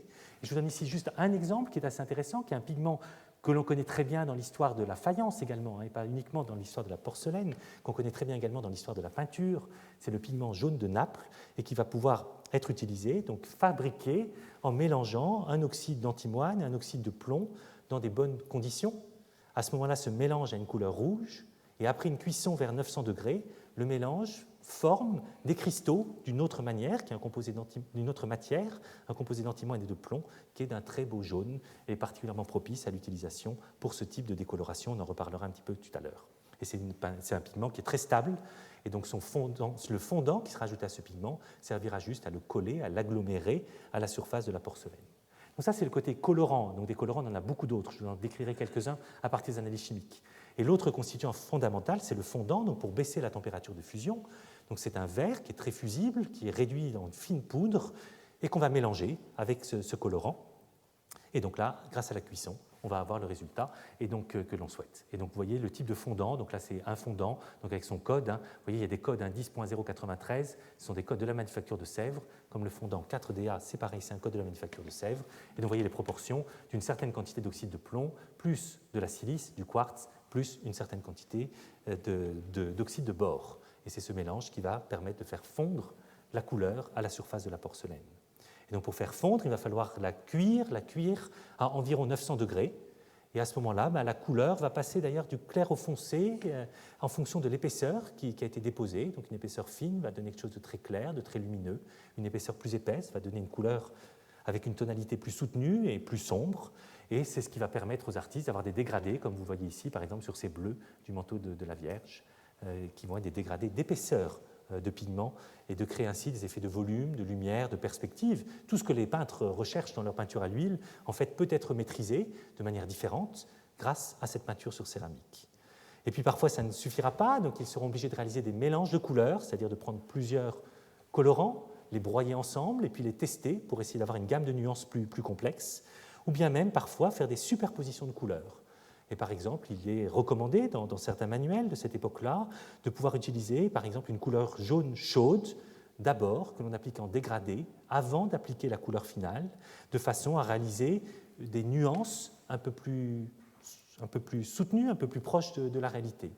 Et je vous donne ici juste un exemple qui est assez intéressant, qui est un pigment que l'on connaît très bien dans l'histoire de la faïence également, et pas uniquement dans l'histoire de la porcelaine, qu'on connaît très bien également dans l'histoire de la peinture. C'est le pigment jaune de Naples et qui va pouvoir être utilisé, donc fabriqué en mélangeant un oxyde d'antimoine et un oxyde de plomb dans des bonnes conditions. À ce moment-là, ce mélange a une couleur rouge et après une cuisson vers 900 degrés, le mélange forme des cristaux d'une autre manière, qui est un composé d'une autre matière, un composé d'antimoine et de plomb, qui est d'un très beau jaune et particulièrement propice à l'utilisation pour ce type de décoloration. On en reparlera un petit peu tout à l'heure. Et c'est un pigment qui est très stable, et donc le fondant qui sera ajouté à ce pigment servira juste à le coller, à l'agglomérer à la surface de la porcelaine. Donc ça, c'est le côté colorant. Donc des colorants, on en a beaucoup d'autres. Je vous en décrirai quelques-uns à partir des analyses chimiques. Et l'autre constituant fondamental, c'est le fondant, donc pour baisser la température de fusion. Donc c'est un verre qui est très fusible, qui est réduit en fine poudre et qu'on va mélanger avec ce colorant. Et donc là, grâce à la cuisson, on va avoir le résultat et donc, que l'on souhaite. Et donc vous voyez le type de fondant, donc là c'est un fondant donc avec son code. Vous voyez, il y a des codes 10.093, ce sont des codes de la manufacture de Sèvres, comme le fondant 4DA, c'est pareil, c'est un code de la manufacture de Sèvres. Et donc vous voyez les proportions d'une certaine quantité d'oxyde de plomb, plus de la silice, du quartz, plus une certaine quantité d'oxyde de bore. Et c'est ce mélange qui va permettre de faire fondre la couleur à la surface de la porcelaine. Et donc pour faire fondre, il va falloir la cuire à environ 900 degrés. Et à ce moment-là, la couleur va passer d'ailleurs du clair au foncé en fonction de l'épaisseur qui a été déposée. Donc une épaisseur fine va donner quelque chose de très clair, de très lumineux. Une épaisseur plus épaisse va donner une couleur avec une tonalité plus soutenue et plus sombre. Et c'est ce qui va permettre aux artistes d'avoir des dégradés, comme vous voyez ici, par exemple sur ces bleus du manteau de la Vierge, qui vont être des dégradés d'épaisseur de pigments et de créer ainsi des effets de volume, de lumière, de perspective. Tout ce que les peintres recherchent dans leur peinture à l'huile, en fait, peut être maîtrisé de manière différente grâce à cette peinture sur céramique. Et puis parfois, ça ne suffira pas, donc ils seront obligés de réaliser des mélanges de couleurs, c'est-à-dire de prendre plusieurs colorants, les broyer ensemble et puis les tester pour essayer d'avoir une gamme de nuances plus complexe, ou bien même parfois faire des superpositions de couleurs. Et par exemple, il est recommandé dans certains manuels de cette époque-là de pouvoir utiliser par exemple une couleur jaune chaude d'abord, que l'on applique en dégradé, avant d'appliquer la couleur finale, de façon à réaliser des nuances un peu plus soutenues, un peu plus proches de la réalité.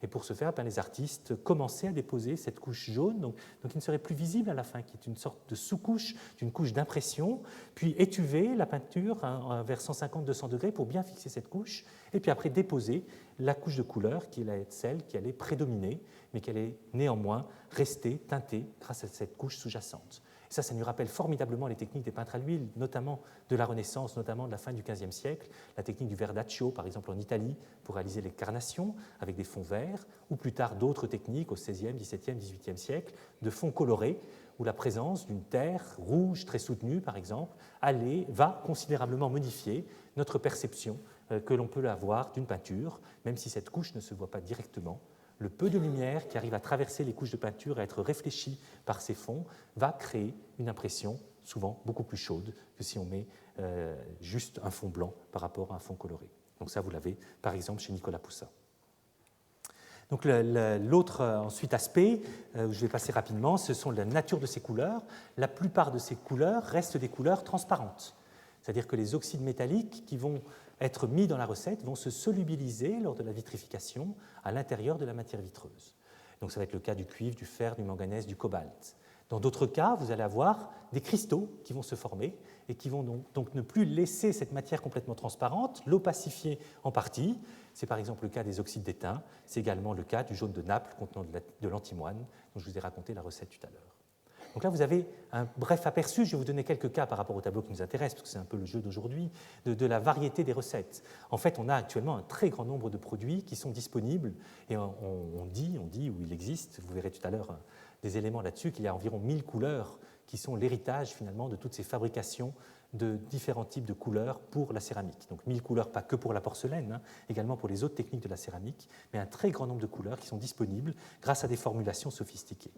Et pour ce faire, les artistes commençaient à déposer cette couche jaune, donc qui ne serait plus visible à la fin, qui est une sorte de sous-couche, d'une couche d'impression, puis étuver la peinture vers 150-200 degrés pour bien fixer cette couche, et puis après déposer la couche de couleur qui allait être celle qui allait prédominer, mais qui allait néanmoins rester teintée grâce à cette couche sous-jacente. Et ça nous rappelle formidablement les techniques des peintres à l'huile, notamment de la Renaissance, notamment de la fin du XVe siècle, la technique du verdaccio, par exemple en Italie, pour réaliser les carnations avec des fonds verts, ou plus tard d'autres techniques au XVIe, XVIIe, XVIIIe siècle, de fonds colorés, où la présence d'une terre rouge très soutenue, par exemple, va considérablement modifier notre perception que l'on peut avoir d'une peinture, même si cette couche ne se voit pas directement. Le peu de lumière qui arrive à traverser les couches de peinture et à être réfléchie par ces fonds va créer une impression souvent beaucoup plus chaude que si on met juste un fond blanc par rapport à un fond coloré. Donc ça, vous l'avez par exemple chez Nicolas Poussin. Donc l'autre ensuite aspect, où je vais passer rapidement, ce sont la nature de ces couleurs. La plupart de ces couleurs restent des couleurs transparentes. C'est-à-dire que les oxydes métalliques qui vont être mis dans la recette vont se solubiliser lors de la vitrification à l'intérieur de la matière vitreuse. Donc ça va être le cas du cuivre, du fer, du manganèse, du cobalt. Dans d'autres cas, vous allez avoir des cristaux qui vont se former et qui vont donc ne plus laisser cette matière complètement transparente, l'opacifier en partie. C'est par exemple le cas des oxydes d'étain, c'est également le cas du jaune de Naples contenant de l'antimoine, dont je vous ai raconté la recette tout à l'heure. Donc là, vous avez un bref aperçu, je vais vous donner quelques cas par rapport au tableau qui nous intéresse, parce que c'est un peu le jeu d'aujourd'hui, de la variété des recettes. En fait, on a actuellement un très grand nombre de produits qui sont disponibles, et on dit, ou il existe, vous verrez tout à l'heure des éléments là-dessus, qu'il y a environ 1000 couleurs qui sont l'héritage finalement de toutes ces fabrications de différents types de couleurs pour la céramique. Donc 1000 couleurs, pas que pour la porcelaine, également pour les autres techniques de la céramique, mais un très grand nombre de couleurs qui sont disponibles grâce à des formulations sophistiquées.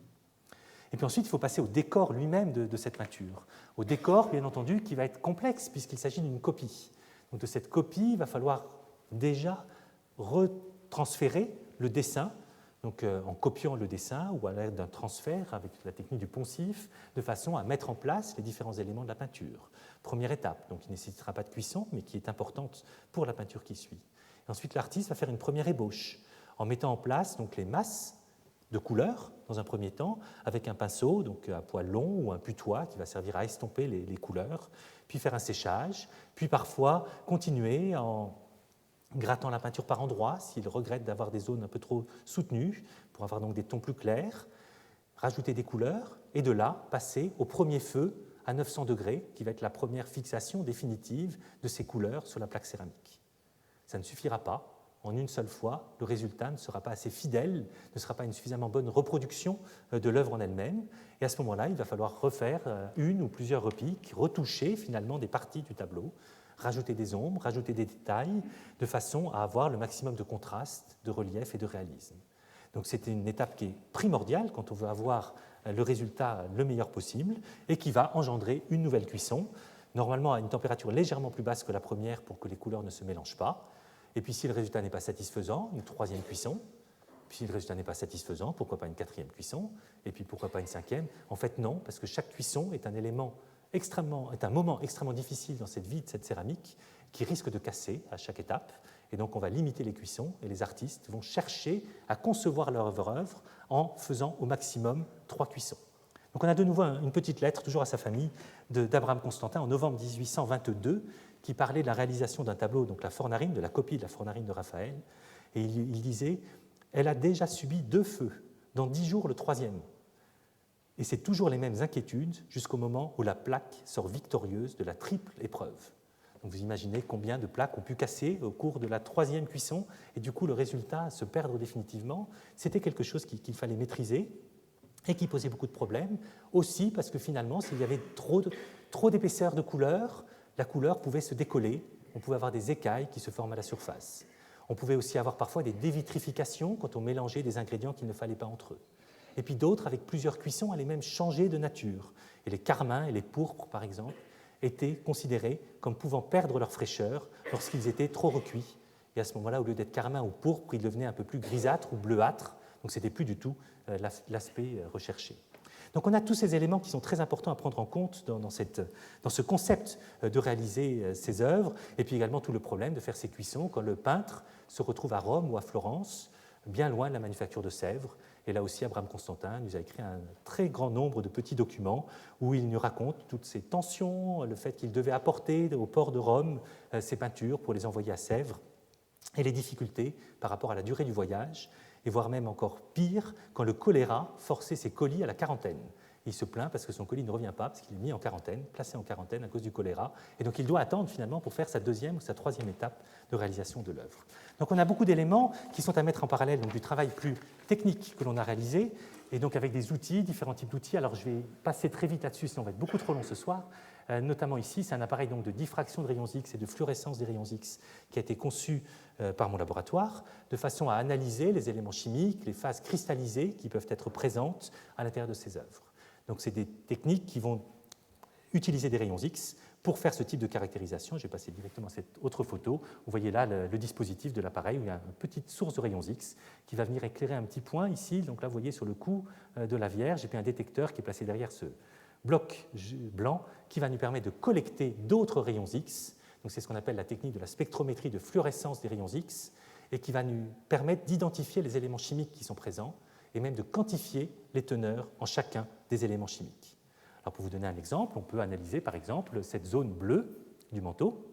Et puis ensuite, il faut passer au décor lui-même de cette peinture. Au décor, bien entendu, qui va être complexe puisqu'il s'agit d'une copie. Donc de cette copie, il va falloir déjà retransférer le dessin, donc en copiant le dessin ou à l'aide d'un transfert avec la technique du poncif, de façon à mettre en place les différents éléments de la peinture. Première étape, donc qui ne nécessitera pas de cuisson, mais qui est importante pour la peinture qui suit. Et ensuite, l'artiste va faire une première ébauche en mettant en place donc, les masses de couleurs, dans un premier temps, avec un pinceau, donc à poil long ou un putois qui va servir à estomper les couleurs, puis faire un séchage, puis parfois continuer en grattant la peinture par endroits, s'il regrette d'avoir des zones un peu trop soutenues, pour avoir donc des tons plus clairs, rajouter des couleurs, et de là, passer au premier feu à 900 degrés, qui va être la première fixation définitive de ces couleurs sur la plaque céramique. Ça ne suffira pas. En une seule fois, le résultat ne sera pas assez fidèle, ne sera pas une suffisamment bonne reproduction de l'œuvre en elle-même. Et à ce moment-là, il va falloir refaire une ou plusieurs repiques, retoucher finalement des parties du tableau, rajouter des ombres, rajouter des détails, de façon à avoir le maximum de contraste, de relief et de réalisme. Donc c'est une étape qui est primordiale quand on veut avoir le résultat le meilleur possible et qui va engendrer une nouvelle cuisson, normalement à une température légèrement plus basse que la première pour que les couleurs ne se mélangent pas. Et puis si le résultat n'est pas satisfaisant, une troisième cuisson. Puis si le résultat n'est pas satisfaisant, pourquoi pas une quatrième cuisson? Et puis pourquoi pas une cinquième? En fait non, parce que chaque cuisson est un moment extrêmement difficile dans cette vie de cette céramique qui risque de casser à chaque étape. Et donc on va limiter les cuissons et les artistes vont chercher à concevoir leur œuvre en faisant au maximum 3 cuissons. Donc on a de nouveau une petite lettre, toujours à sa famille, d'Abraham Constantin en novembre 1822, qui parlait de la réalisation d'un tableau, donc la Fornarine, de la copie de la Fornarine de Raphaël. Et il disait « Elle a déjà subi 2 feux, dans 10 jours le 3e. Et c'est toujours les mêmes inquiétudes jusqu'au moment où la plaque sort victorieuse de la triple épreuve. » Donc vous imaginez combien de plaques ont pu casser au cours de la 3e cuisson, et du coup le résultat, se perdre définitivement, c'était quelque chose qu'il fallait maîtriser et qui posait beaucoup de problèmes, aussi parce que finalement, s'il y avait trop d'épaisseur de couleur, la couleur pouvait se décoller, on pouvait avoir des écailles qui se forment à la surface. On pouvait aussi avoir parfois des dévitrifications quand on mélangeait des ingrédients qu'il ne fallait pas entre eux. Et puis d'autres, avec plusieurs cuissons, allaient même changer de nature. Et les carmins et les pourpres, par exemple, étaient considérés comme pouvant perdre leur fraîcheur lorsqu'ils étaient trop recuits. Et à ce moment-là, au lieu d'être carmin ou pourpre, ils devenaient un peu plus grisâtres ou bleuâtres. Donc ce n'était plus du tout l'aspect recherché. Donc on a tous ces éléments qui sont très importants à prendre en compte dans ce concept de réaliser ces œuvres, et puis également tout le problème de faire ces cuissons quand le peintre se retrouve à Rome ou à Florence, bien loin de la manufacture de Sèvres. Et là aussi, Abraham Constantin nous a écrit un très grand nombre de petits documents où il nous raconte toutes ces tensions, le fait qu'il devait apporter au port de Rome ces peintures pour les envoyer à Sèvres, et les difficultés par rapport à la durée du voyage, et voire même encore pire, quand le choléra forçait ses colis à la quarantaine. Il se plaint parce que son colis ne revient pas, parce qu'il est mis en quarantaine, placé en quarantaine à cause du choléra, et donc il doit attendre finalement pour faire sa 2e ou sa 3e étape de réalisation de l'œuvre. Donc on a beaucoup d'éléments qui sont à mettre en parallèle donc, du travail plus technique que l'on a réalisé, et donc avec des outils, différents types d'outils. Alors je vais passer très vite là-dessus, sinon on va être beaucoup trop long ce soir. Notamment ici, c'est un appareil donc, de diffraction de rayons X et de fluorescence des rayons X qui a été conçu par mon laboratoire, de façon à analyser les éléments chimiques, les phases cristallisées qui peuvent être présentes à l'intérieur de ces œuvres. Donc c'est des techniques qui vont utiliser des rayons X pour faire ce type de caractérisation. Je vais passer directement à cette autre photo. Vous voyez là le dispositif de l'appareil où il y a une petite source de rayons X qui va venir éclairer un petit point ici. Donc là, vous voyez sur le cou de la Vierge, et puis un détecteur qui est placé derrière ce bloc blanc qui va nous permettre de collecter d'autres rayons X. Donc c'est ce qu'on appelle la technique de la spectrométrie de fluorescence des rayons X et qui va nous permettre d'identifier les éléments chimiques qui sont présents et même de quantifier les teneurs en chacun des éléments chimiques. Alors pour vous donner un exemple, on peut analyser par exemple cette zone bleue du manteau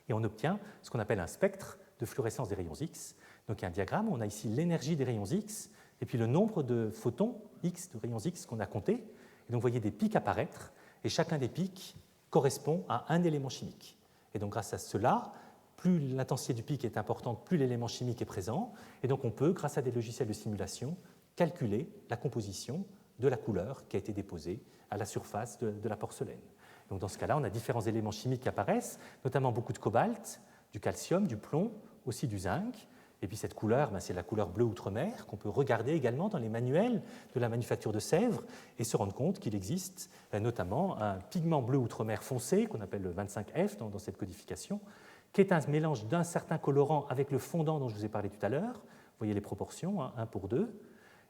et on obtient ce qu'on appelle un spectre de fluorescence des rayons X. Donc il y a un diagramme, on a ici l'énergie des rayons X et puis le nombre de photons X, de rayons X qu'on a comptés. Et donc vous voyez des pics apparaître et chacun des pics correspond à un élément chimique. Et donc grâce à cela, plus l'intensité du pic est importante, plus l'élément chimique est présent. Et donc on peut, grâce à des logiciels de simulation, calculer la composition de la couleur qui a été déposée à la surface de la porcelaine. Donc dans ce cas-là, on a différents éléments chimiques qui apparaissent, notamment beaucoup de cobalt, du calcium, du plomb, aussi du zinc. Et puis cette couleur, c'est la couleur bleu outre-mer qu'on peut regarder également dans les manuels de la manufacture de Sèvres et se rendre compte qu'il existe notamment un pigment bleu outre-mer foncé qu'on appelle le 25F dans cette codification, qui est un mélange d'un certain colorant avec le fondant dont je vous ai parlé tout à l'heure. Vous voyez les proportions, 1 pour 2.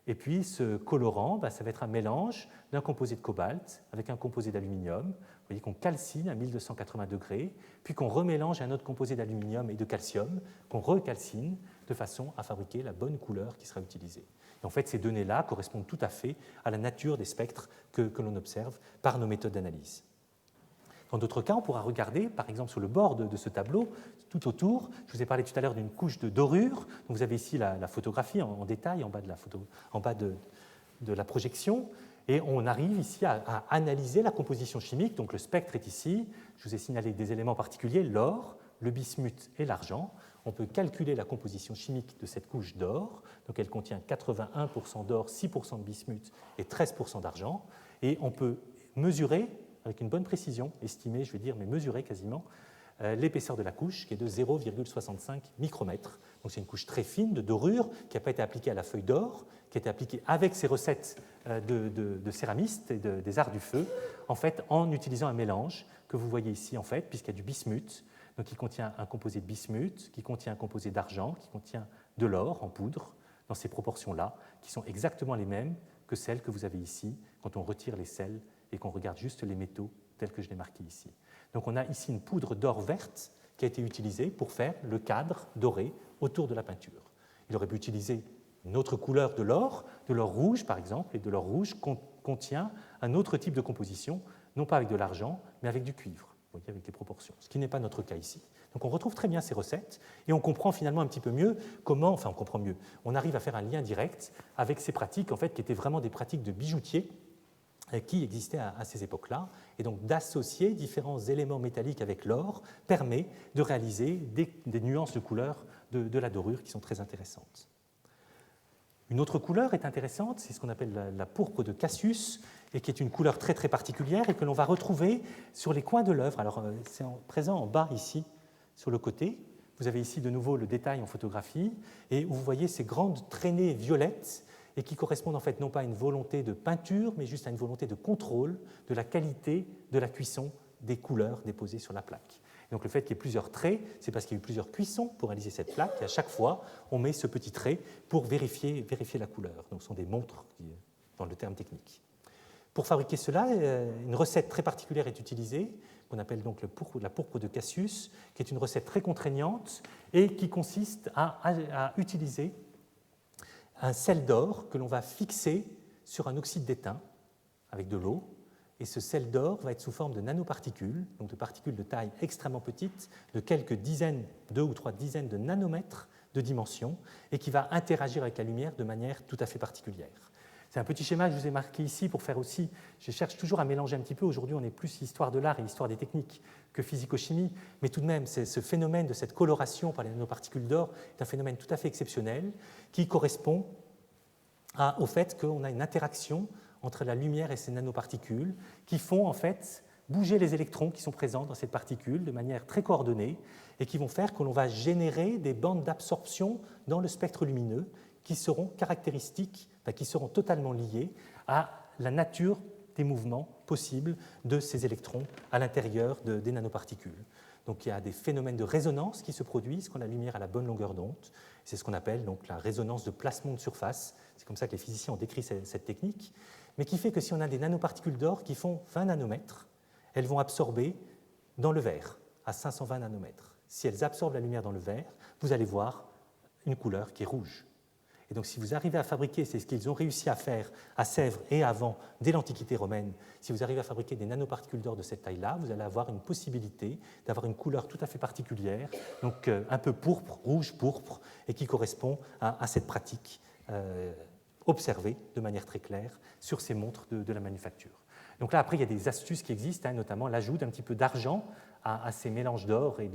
Et puis ce colorant, ça va être un mélange d'un composé de cobalt avec un composé d'aluminium. Vous voyez qu'on calcine à 1280 degrés, puis qu'on remélange un autre composé d'aluminium et de calcium, qu'on recalcine de façon à fabriquer la bonne couleur qui sera utilisée. Et en fait, ces données-là correspondent tout à fait à la nature des spectres que l'on observe par nos méthodes d'analyse. Dans d'autres cas, on pourra regarder, par exemple, sur le bord de ce tableau, tout autour. Je vous ai parlé tout à l'heure d'une couche de dorure. Donc vous avez ici la photographie en détail, en bas de la projection. Et on arrive ici à analyser la composition chimique. Donc le spectre est ici. Je vous ai signalé des éléments particuliers, l'or, le bismuth et l'argent. On peut calculer la composition chimique de cette couche d'or. Donc elle contient 81% d'or, 6% de bismuth et 13% d'argent. Et on peut mesurer avec une bonne précision, estimer, je vais dire, mais mesurer quasiment, l'épaisseur de la couche, qui est de 0,65 micromètres. Donc c'est une couche très fine de dorure qui n'a pas été appliquée à la feuille d'or, qui a été appliquée avec ces recettes de céramistes et des arts du feu, en fait, en utilisant un mélange que vous voyez ici, en fait, puisqu'il y a du bismuth, donc qui contient un composé de bismuth, qui contient un composé d'argent, qui contient de l'or en poudre, dans ces proportions-là, qui sont exactement les mêmes que celles que vous avez ici quand on retire les sels et qu'on regarde juste les métaux tels que je l'ai marqué ici. Donc on a ici une poudre d'or verte qui a été utilisée pour faire le cadre doré autour de la peinture. Il aurait pu utiliser une autre couleur de l'or rouge par exemple, et de l'or rouge contient un autre type de composition, non pas avec de l'argent, mais avec du cuivre, vous voyez, avec les proportions, ce qui n'est pas notre cas ici. Donc on retrouve très bien ces recettes et on comprend finalement un petit peu mieux comment, enfin on comprend mieux, on arrive à faire un lien direct avec ces pratiques en fait, qui étaient vraiment des pratiques de bijoutiers qui existait à ces époques-là. Et donc d'associer différents éléments métalliques avec l'or permet de réaliser des nuances de couleur de la dorure qui sont très intéressantes. Une autre couleur est intéressante, c'est ce qu'on appelle la pourpre de Cassius, et qui est une couleur très très particulière et que l'on va retrouver sur les coins de l'œuvre. Alors c'est présent en bas ici, sur le côté. Vous avez ici de nouveau le détail en photographie, et où vous voyez ces grandes traînées violettes et qui correspondent en fait non pas à une volonté de peinture, mais juste à une volonté de contrôle de la qualité de la cuisson des couleurs déposées sur la plaque. Et donc le fait qu'il y ait plusieurs traits, c'est parce qu'il y a eu plusieurs cuissons pour réaliser cette plaque, et à chaque fois, on met ce petit trait pour vérifier la couleur. Donc ce sont des montres, dans le terme technique. Pour fabriquer cela, une recette très particulière est utilisée, qu'on appelle donc la pourpre de Cassius, qui est une recette très contraignante et qui consiste à utiliser un sel d'or que l'on va fixer sur un oxyde d'étain avec de l'eau. Et ce sel d'or va être sous forme de nanoparticules, donc de particules de taille extrêmement petite, de quelques dizaines, 2 ou 3 dizaines de nanomètres de dimension, et qui va interagir avec la lumière de manière tout à fait particulière. C'est un petit schéma que je vous ai marqué ici pour faire aussi, je cherche toujours à mélanger un petit peu, aujourd'hui on est plus histoire de l'art et histoire des techniques que physico-chimie, mais tout de même ce phénomène de cette coloration par les nanoparticules d'or est un phénomène tout à fait exceptionnel qui correspond au fait qu'on a une interaction entre la lumière et ces nanoparticules qui font en fait bouger les électrons qui sont présents dans cette particule de manière très coordonnée et qui vont faire que l'on va générer des bandes d'absorption dans le spectre lumineux qui seront caractéristiques, qui seront totalement liées à la nature des mouvements possibles de ces électrons à l'intérieur des nanoparticules. Donc il y a des phénomènes de résonance qui se produisent quand la lumière a la bonne longueur d'onde. C'est ce qu'on appelle donc la résonance de placement de surface. C'est comme ça que les physiciens ont décrit cette technique, mais qui fait que si on a des nanoparticules d'or qui font 20 nanomètres, elles vont absorber dans le verre à 520 nanomètres. Si elles absorbent la lumière dans le verre, vous allez voir une couleur qui est rouge. Et donc si vous arrivez à fabriquer, c'est ce qu'ils ont réussi à faire à Sèvres et avant, dès l'Antiquité romaine, si vous arrivez à fabriquer des nanoparticules d'or de cette taille-là, vous allez avoir une possibilité d'avoir une couleur tout à fait particulière, donc un peu pourpre, rouge-pourpre, et qui correspond à cette pratique observée de manière très claire sur ces montres de la manufacture. Donc là, après, il y a des astuces qui existent, notamment l'ajout d'un petit peu d'argent à ces mélanges d'or et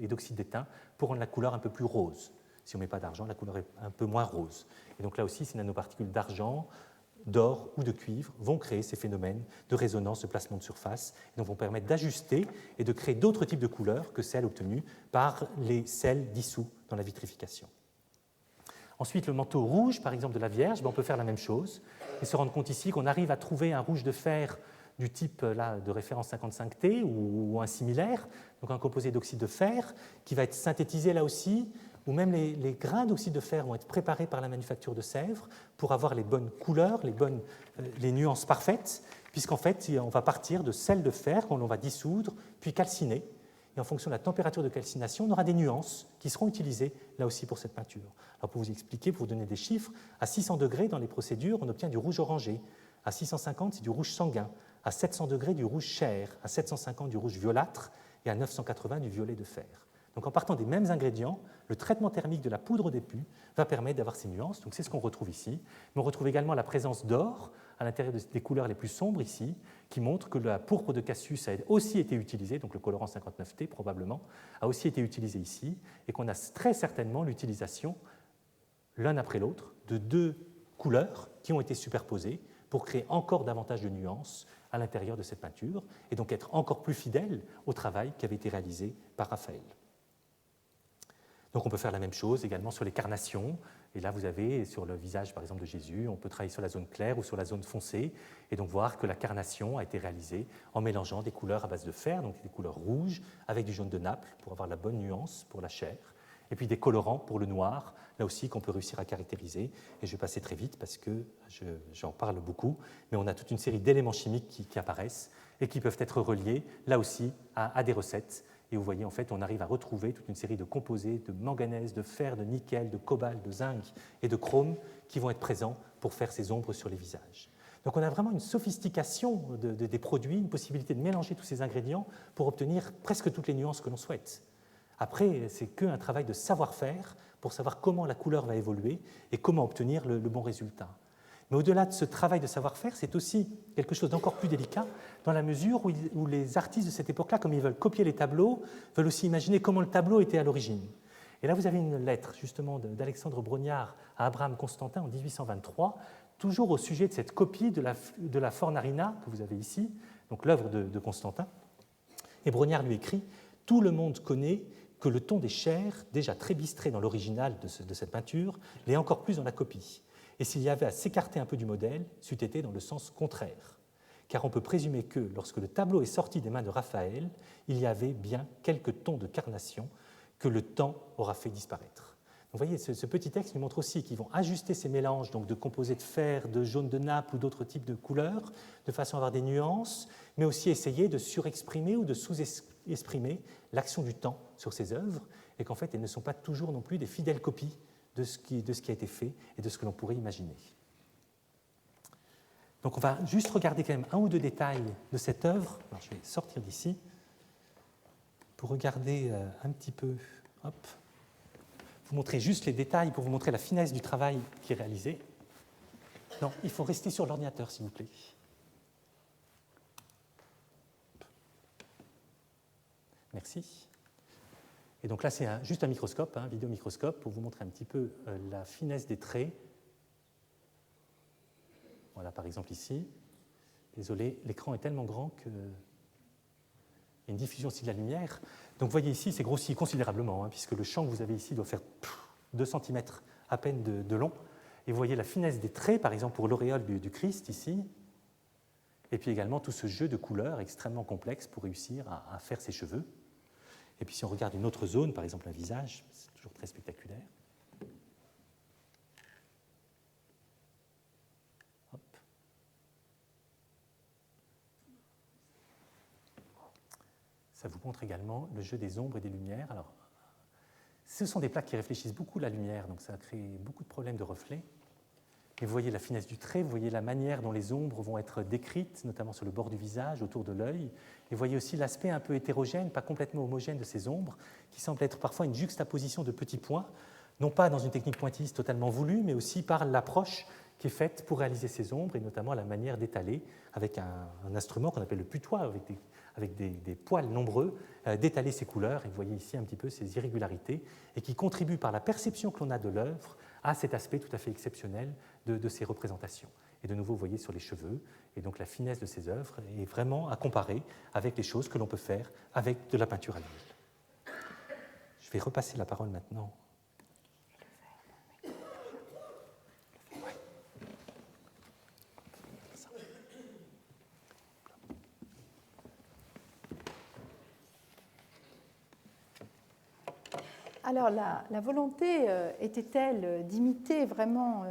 d'oxyde d'étain pour rendre la couleur un peu plus rose. Si on ne met pas d'argent, la couleur est un peu moins rose. Et donc là aussi, ces nanoparticules d'argent, d'or ou de cuivre vont créer ces phénomènes de résonance, de placement de surface, et donc vont permettre d'ajuster et de créer d'autres types de couleurs que celles obtenues par les sels dissous dans la vitrification. Ensuite, le manteau rouge, par exemple, de la Vierge, on peut faire la même chose et se rendre compte ici qu'on arrive à trouver un rouge de fer du type là, de référence 55T ou un similaire, donc un composé d'oxyde de fer qui va être synthétisé là aussi, où même les grains d'oxyde de fer vont être préparés par la manufacture de Sèvres pour avoir les bonnes couleurs, les nuances parfaites, puisqu'en fait, on va partir de sel de fer qu'on va dissoudre, puis calciner. Et en fonction de la température de calcination, on aura des nuances qui seront utilisées là aussi pour cette peinture. Alors pour vous expliquer, pour vous donner des chiffres, à 600 degrés dans les procédures, on obtient du rouge orangé. À 650, c'est du rouge sanguin. À 700 degrés, du rouge chair. À 750, du rouge violâtre. Et à 980, du violet de fer. Donc en partant des mêmes ingrédients, le traitement thermique de la poudre d'épu va permettre d'avoir ces nuances. Donc c'est ce qu'on retrouve ici. Mais on retrouve également la présence d'or à l'intérieur des couleurs les plus sombres ici, qui montre que la pourpre de Cassius a aussi été utilisée, donc le colorant 59T probablement, a aussi été utilisé ici, et qu'on a très certainement l'utilisation, l'un après l'autre, de deux couleurs qui ont été superposées pour créer encore davantage de nuances à l'intérieur de cette peinture, et donc être encore plus fidèle au travail qui avait été réalisé par Raphaël. Donc on peut faire la même chose également sur les carnations. Et là, vous avez sur le visage, par exemple, de Jésus, on peut travailler sur la zone claire ou sur la zone foncée, et donc voir que la carnation a été réalisée en mélangeant des couleurs à base de fer, donc des couleurs rouges, avec du jaune de Naples pour avoir la bonne nuance pour la chair, et puis des colorants pour le noir, là aussi qu'on peut réussir à caractériser. Et je vais passer très vite parce que j'en parle beaucoup, mais on a toute une série d'éléments chimiques qui apparaissent et qui peuvent être reliés, là aussi, à des recettes. Et vous voyez, en fait, on arrive à retrouver toute une série de composés de manganèse, de fer, de nickel, de cobalt, de zinc et de chrome qui vont être présents pour faire ces ombres sur les visages. Donc on a vraiment une sophistication des produits, une possibilité de mélanger tous ces ingrédients pour obtenir presque toutes les nuances que l'on souhaite. Après, c'est qu'un travail de savoir-faire pour savoir comment la couleur va évoluer et comment obtenir le bon résultat. Mais au-delà de ce travail de savoir-faire, c'est aussi quelque chose d'encore plus délicat, dans la mesure où les artistes de cette époque-là, comme ils veulent copier les tableaux, veulent aussi imaginer comment le tableau était à l'origine. Et là, vous avez une lettre, justement, d'Alexandre Brognard à Abraham Constantin en 1823, toujours au sujet de cette copie de la Fornarina que vous avez ici, donc l'œuvre de Constantin. Et Brognard lui écrit « Tout le monde connaît que le ton des chairs, déjà très bistré dans l'original de cette peinture, l'est encore plus dans la copie. Et s'il y avait à s'écarter un peu du modèle, c'eût été dans le sens contraire. Car on peut présumer que, lorsque le tableau est sorti des mains de Raphaël, il y avait bien quelques tons de carnation que le temps aura fait disparaître. » Donc, vous voyez, ce petit texte nous montre aussi qu'ils vont ajuster ces mélanges donc de composés de fer, de jaune de Naples ou d'autres types de couleurs, de façon à avoir des nuances, mais aussi essayer de surexprimer ou de sous-exprimer l'action du temps sur ces œuvres, et qu'en fait, elles ne sont pas toujours non plus des fidèles copies de ce qui a été fait et de ce que l'on pourrait imaginer. Donc on va juste regarder quand même un ou deux détails de cette œuvre. Alors, je vais sortir d'ici pour regarder un petit peu, hop, vous montrer juste les détails pour vous montrer la finesse du travail qui est réalisé. Non, il faut rester sur l'ordinateur, s'il vous plaît. Merci. Et donc là, c'est juste un microscope, un vidéomicroscope, pour vous montrer un petit peu la finesse des traits. Voilà, par exemple ici. Désolé, l'écran est tellement grand qu'il y a une diffusion aussi de la lumière. Donc vous voyez ici, c'est grossi considérablement, puisque le champ que vous avez ici doit faire 2 cm à peine de long. Et vous voyez la finesse des traits, par exemple pour l'auréole du Christ ici. et puis également tout ce jeu de couleurs extrêmement complexe pour réussir à faire ses cheveux. Et puis si on regarde une autre zone, par exemple un visage, c'est toujours très spectaculaire. Hop. Ça vous montre également le jeu des ombres et des lumières. Alors, ce sont des plaques qui réfléchissent beaucoup la lumière, donc ça crée beaucoup de problèmes de reflets. Et vous voyez la finesse du trait, vous voyez la manière dont les ombres vont être décrites, notamment sur le bord du visage, autour de l'œil. Et vous voyez aussi l'aspect un peu hétérogène, pas complètement homogène de ces ombres, qui semble être parfois une juxtaposition de petits points, non pas dans une technique pointilliste totalement voulue, mais aussi par l'approche qui est faite pour réaliser ces ombres, et notamment la manière d'étaler avec un instrument qu'on appelle le putois, avec des poils nombreux, d'étaler ces couleurs. Et vous voyez ici un petit peu ces irrégularités, et qui contribuent par la perception que l'on a de l'œuvre à cet aspect tout à fait exceptionnel de ces représentations. Et de nouveau, vous voyez sur les cheveux, et donc la finesse de ces œuvres est vraiment à comparer avec les choses que l'on peut faire avec de la peinture à l'huile. Je vais repasser la parole maintenant. Alors, la volonté était-elle d'imiter vraiment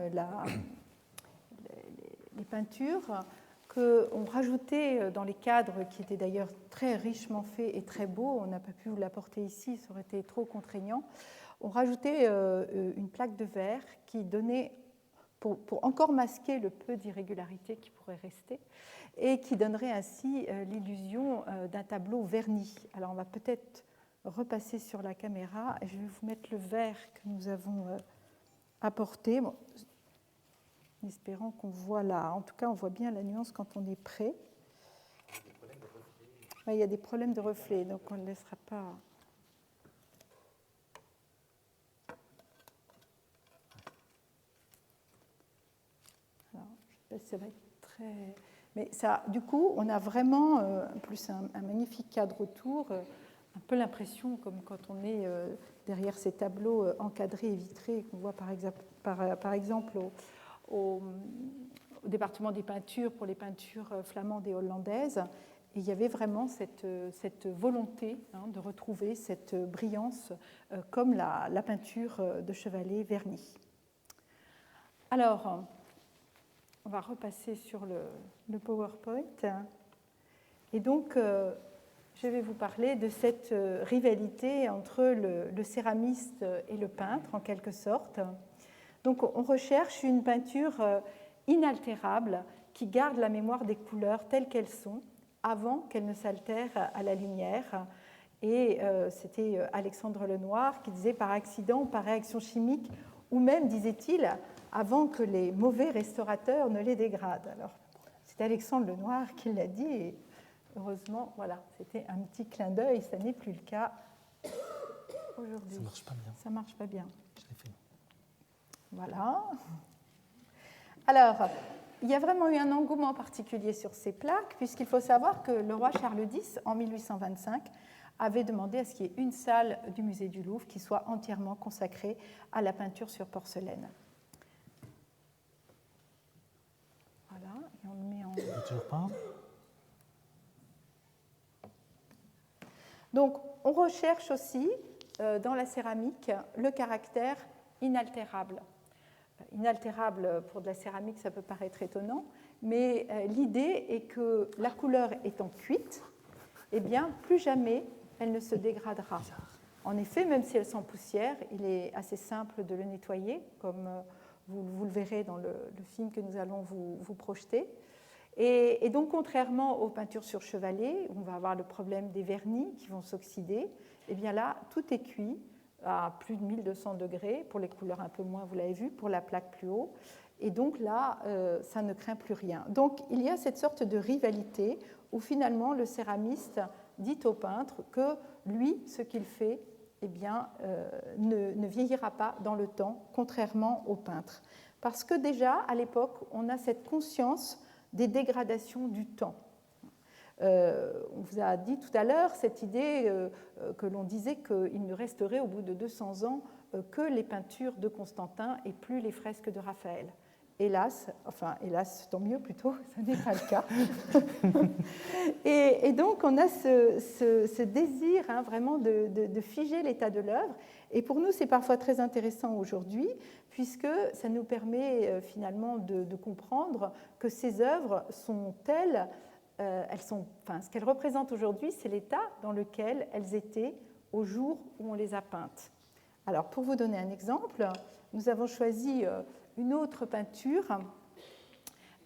les peintures qu'on rajoutait dans les cadres, qui étaient d'ailleurs très richement faits et très beaux, on n'a pas pu vous l'apporter ici, ça aurait été trop contraignant, on rajoutait une plaque de verre qui donnait, pour encore masquer le peu d'irrégularité qui pourrait rester, et qui donnerait ainsi l'illusion d'un tableau verni. Alors on va peut-être repasser sur la caméra et je vais vous mettre le verre que nous avons apporté, bon, en espérant qu'on voit là. En tout cas, on voit bien la nuance quand on est prêt. Il y a des problèmes de reflet, donc on ne laissera pas. Alors, je sais pas si ça va être très. Mais ça, du coup, on a vraiment plus un magnifique cadre autour. Un peu l'impression comme quand on est derrière ces tableaux encadrés et vitrés qu'on voit par exemple au département des peintures pour les peintures flamandes et hollandaises. Et il y avait vraiment cette volonté de retrouver cette brillance comme la peinture de chevalet vernie. Alors, on va repasser sur le PowerPoint. Et donc, je vais vous parler de cette rivalité entre le céramiste et le peintre, en quelque sorte. Donc, on recherche une peinture inaltérable qui garde la mémoire des couleurs telles qu'elles sont, avant qu'elles ne s'altèrent à la lumière. Et c'était Alexandre Lenoir qui disait par accident, par réaction chimique, ou même, disait-il, avant que les mauvais restaurateurs ne les dégradent. Alors, c'est Alexandre Lenoir qui l'a dit, et heureusement, voilà, c'était un petit clin d'œil, ça n'est plus le cas aujourd'hui. Ça ne marche pas bien. Ça ne marche pas bien. Je l'ai fait. Voilà. Alors, il y a vraiment eu un engouement particulier sur ces plaques, puisqu'il faut savoir que le roi Charles X, en 1825, avait demandé à ce qu'il y ait une salle du musée du Louvre qui soit entièrement consacrée à la peinture sur porcelaine. Voilà, et on le met en... Toujours pas. Donc, on recherche aussi, dans la céramique, le caractère inaltérable. Inaltérable pour de la céramique, ça peut paraître étonnant, mais l'idée est que la couleur étant cuite, eh bien, plus jamais elle ne se dégradera. En effet, même si elle s'empoussière, il est assez simple de le nettoyer, comme vous le verrez dans le film que nous allons vous projeter. Et donc, contrairement aux peintures sur chevalet, où on va avoir le problème des vernis qui vont s'oxyder, eh bien là, tout est cuit à plus de 1200 degrés, pour les couleurs un peu moins, vous l'avez vu, pour la plaque plus haut. Et donc là, ça ne craint plus rien. Donc, il y a cette sorte de rivalité où finalement le céramiste dit au peintre que lui, ce qu'il fait, eh bien, ne vieillira pas dans le temps, contrairement au peintre. Parce que déjà, à l'époque, on a cette conscience des dégradations du temps. On vous a dit tout à l'heure cette idée que l'on disait qu'il ne resterait au bout de 200 ans que les peintures de Constantin et plus les fresques de Raphaël. hélas, tant mieux plutôt, ce n'est pas le cas. et donc, on a ce désir vraiment de figer l'état de l'œuvre. Et pour nous, c'est parfois très intéressant aujourd'hui, puisque ça nous permet finalement de comprendre que ces œuvres sont telles, ce qu'elles représentent aujourd'hui, c'est l'état dans lequel elles étaient au jour où on les a peintes. Alors, pour vous donner un exemple, nous avons choisi une autre peinture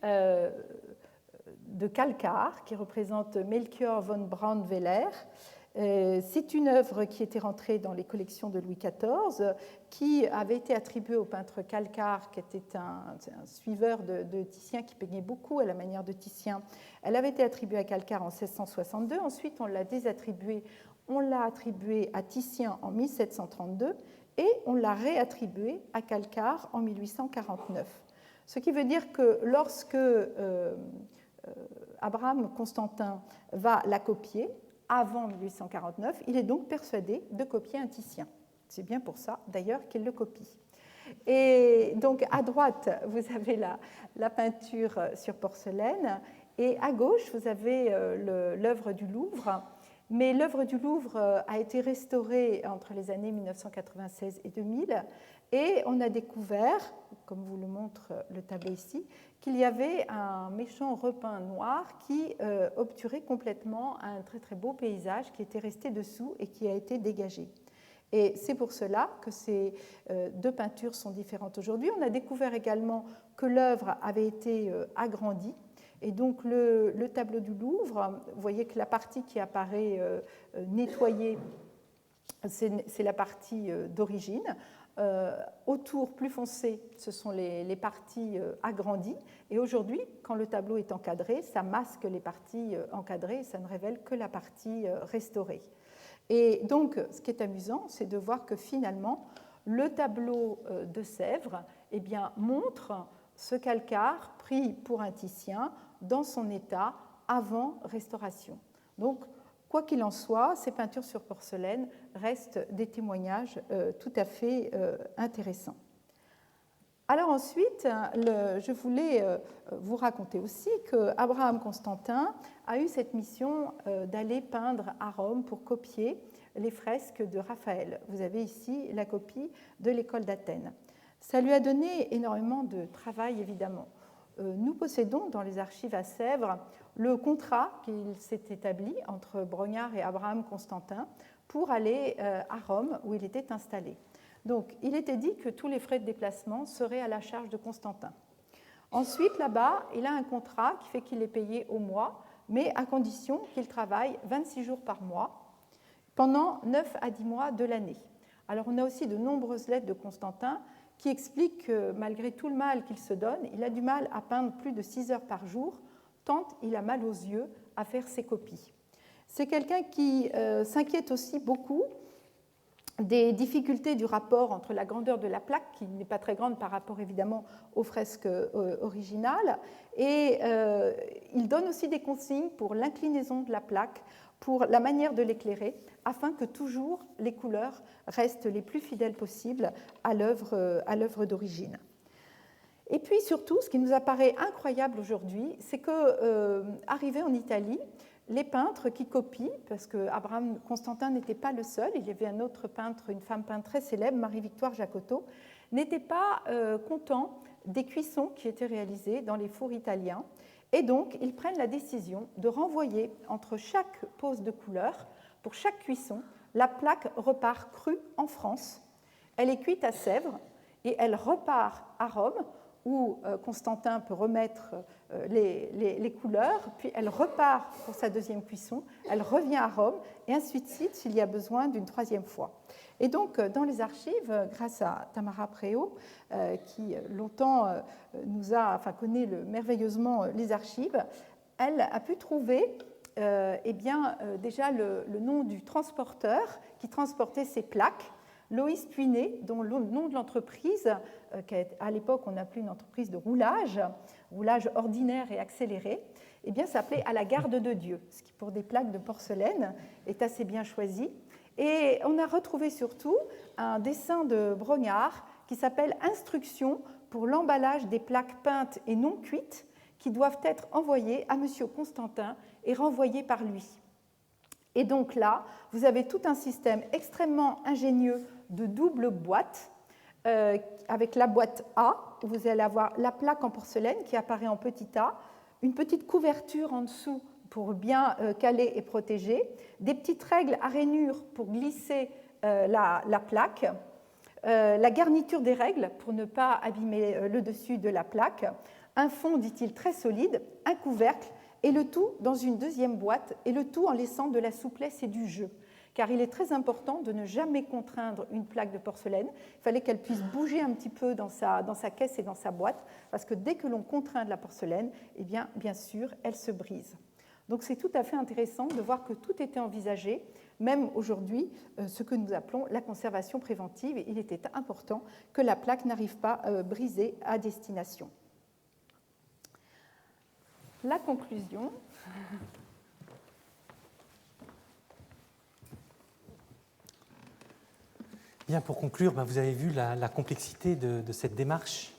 de Kalkar qui représente Melchior von Braunweiler. C'est une œuvre qui était rentrée dans les collections de Louis XIV, qui avait été attribuée au peintre Kalkar, qui était un suiveur de Titien, qui peignait beaucoup à la manière de Titien. Elle avait été attribuée à Kalkar en 1662. Ensuite, on l'a désattribuée. On l'a attribuée à Titien en 1732 et on l'a réattribuée à Kalkar en 1849. Ce qui veut dire que lorsque Abraham Constantin va la copier, avant 1849, il est donc persuadé de copier un Titien. C'est bien pour ça, d'ailleurs, qu'il le copie. Et donc, à droite, vous avez la peinture sur porcelaine, et à gauche, vous avez l'œuvre du Louvre. Mais l'œuvre du Louvre a été restaurée entre les années 1996 et 2000, et on a découvert, comme vous le montre le tableau ici, qu'il y avait un méchant repeint noir qui obturait complètement un très très beau paysage qui était resté dessous et qui a été dégagé. Et c'est pour cela que ces deux peintures sont différentes aujourd'hui. On a découvert également que l'œuvre avait été agrandie. Et donc le tableau du Louvre, vous voyez que la partie qui apparaît nettoyée, c'est la partie d'origine. Autour, plus foncé, ce sont les parties agrandies. Et aujourd'hui, quand le tableau est encadré, ça masque les parties encadrées et ça ne révèle que la partie restaurée. Et donc, ce qui est amusant, c'est de voir que finalement, le tableau de Sèvres montre ce Kalkar pris pour un Titien dans son état avant restauration. Donc, quoi qu'il en soit, ces peintures sur porcelaine restent des témoignages tout à fait intéressants. Alors ensuite, je voulais vous raconter aussi qu'Abraham Constantin a eu cette mission d'aller peindre à Rome pour copier les fresques de Raphaël. Vous avez ici la copie de l'école d'Athènes. Ça lui a donné énormément de travail, évidemment. Nous possédons dans les archives à Sèvres le contrat qu'il s'est établi entre Brognard et Abraham Constantin pour aller à Rome où il était installé. Donc, il était dit que tous les frais de déplacement seraient à la charge de Constantin. Ensuite, là-bas, il a un contrat qui fait qu'il est payé au mois, mais à condition qu'il travaille 26 jours par mois pendant 9 à 10 mois de l'année. Alors, on a aussi de nombreuses lettres de Constantin qui expliquent que malgré tout le mal qu'il se donne, il a du mal à peindre plus de 6 heures par jour, tant il a mal aux yeux à faire ses copies. C'est quelqu'un qui s'inquiète aussi beaucoup des difficultés du rapport entre la grandeur de la plaque, qui n'est pas très grande par rapport évidemment aux fresques originales, et il donne aussi des consignes pour l'inclinaison de la plaque, pour la manière de l'éclairer, afin que toujours les couleurs restent les plus fidèles possibles à l'œuvre d'origine. Et puis surtout, ce qui nous apparaît incroyable aujourd'hui, c'est qu'arrivés en Italie, les peintres qui copient, parce que Abraham Constantin n'était pas le seul, il y avait un autre peintre, une femme peintre très célèbre, Marie-Victoire Jacotto, n'étaient pas contents des cuissons qui étaient réalisées dans les fours italiens. Et donc, ils prennent la décision de renvoyer entre chaque pose de couleur, pour chaque cuisson, la plaque repart crue en France. Elle est cuite à Sèvres et elle repart à Rome, où Constantin peut remettre les couleurs, puis elle repart pour sa deuxième cuisson, elle revient à Rome, et ainsi de suite s'il y a besoin d'une troisième fois. Et donc, dans les archives, grâce à Tamara Préau, qui longtemps connaît merveilleusement les archives, elle a pu trouver déjà le nom du transporteur qui transportait ces plaques, Loïs Puinet, dont le nom de l'entreprise, qu'à l'époque on appelait une entreprise de roulage ordinaire et accéléré, s'appelait À la garde de Dieu, ce qui pour des plaques de porcelaine est assez bien choisi. Et on a retrouvé surtout un dessin de Brognard qui s'appelle Instruction pour l'emballage des plaques peintes et non cuites qui doivent être envoyées à M. Constantin et renvoyées par lui. Et donc là, vous avez tout un système extrêmement ingénieux de double boîte, avec la boîte A, où vous allez avoir la plaque en porcelaine qui apparaît en petit a, une petite couverture en dessous pour bien caler et protéger, des petites règles à rainure pour glisser la plaque, la garniture des règles pour ne pas abîmer le dessus de la plaque, un fond, dit-il, très solide, un couvercle, et le tout dans une deuxième boîte, et le tout en laissant de la souplesse et du jeu. Car il est très important de ne jamais contraindre une plaque de porcelaine. Il fallait qu'elle puisse bouger un petit peu dans sa caisse et dans sa boîte, parce que dès que l'on contraint de la porcelaine, eh bien sûr, elle se brise. Donc c'est tout à fait intéressant de voir que tout était envisagé, même aujourd'hui, ce que nous appelons la conservation préventive. Il était important que la plaque n'arrive pas brisée à destination. La conclusion. Bien, pour conclure, vous avez vu la complexité de cette démarche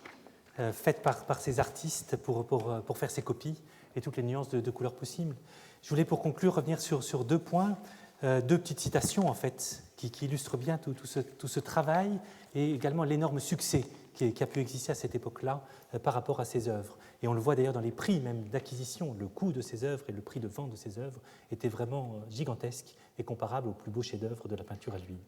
faite par ces artistes pour faire ces copies et toutes les nuances de couleurs possibles. Je voulais pour conclure revenir sur 2 points, 2 petites citations en fait, qui illustrent bien tout ce travail et également l'énorme succès qui a pu exister à cette époque-là par rapport à ces œuvres. Et on le voit d'ailleurs dans les prix même d'acquisition, le coût de ces œuvres et le prix de vente de ces œuvres étaient vraiment gigantesques et comparables aux plus beaux chefs-d'œuvre de la peinture à l'huile.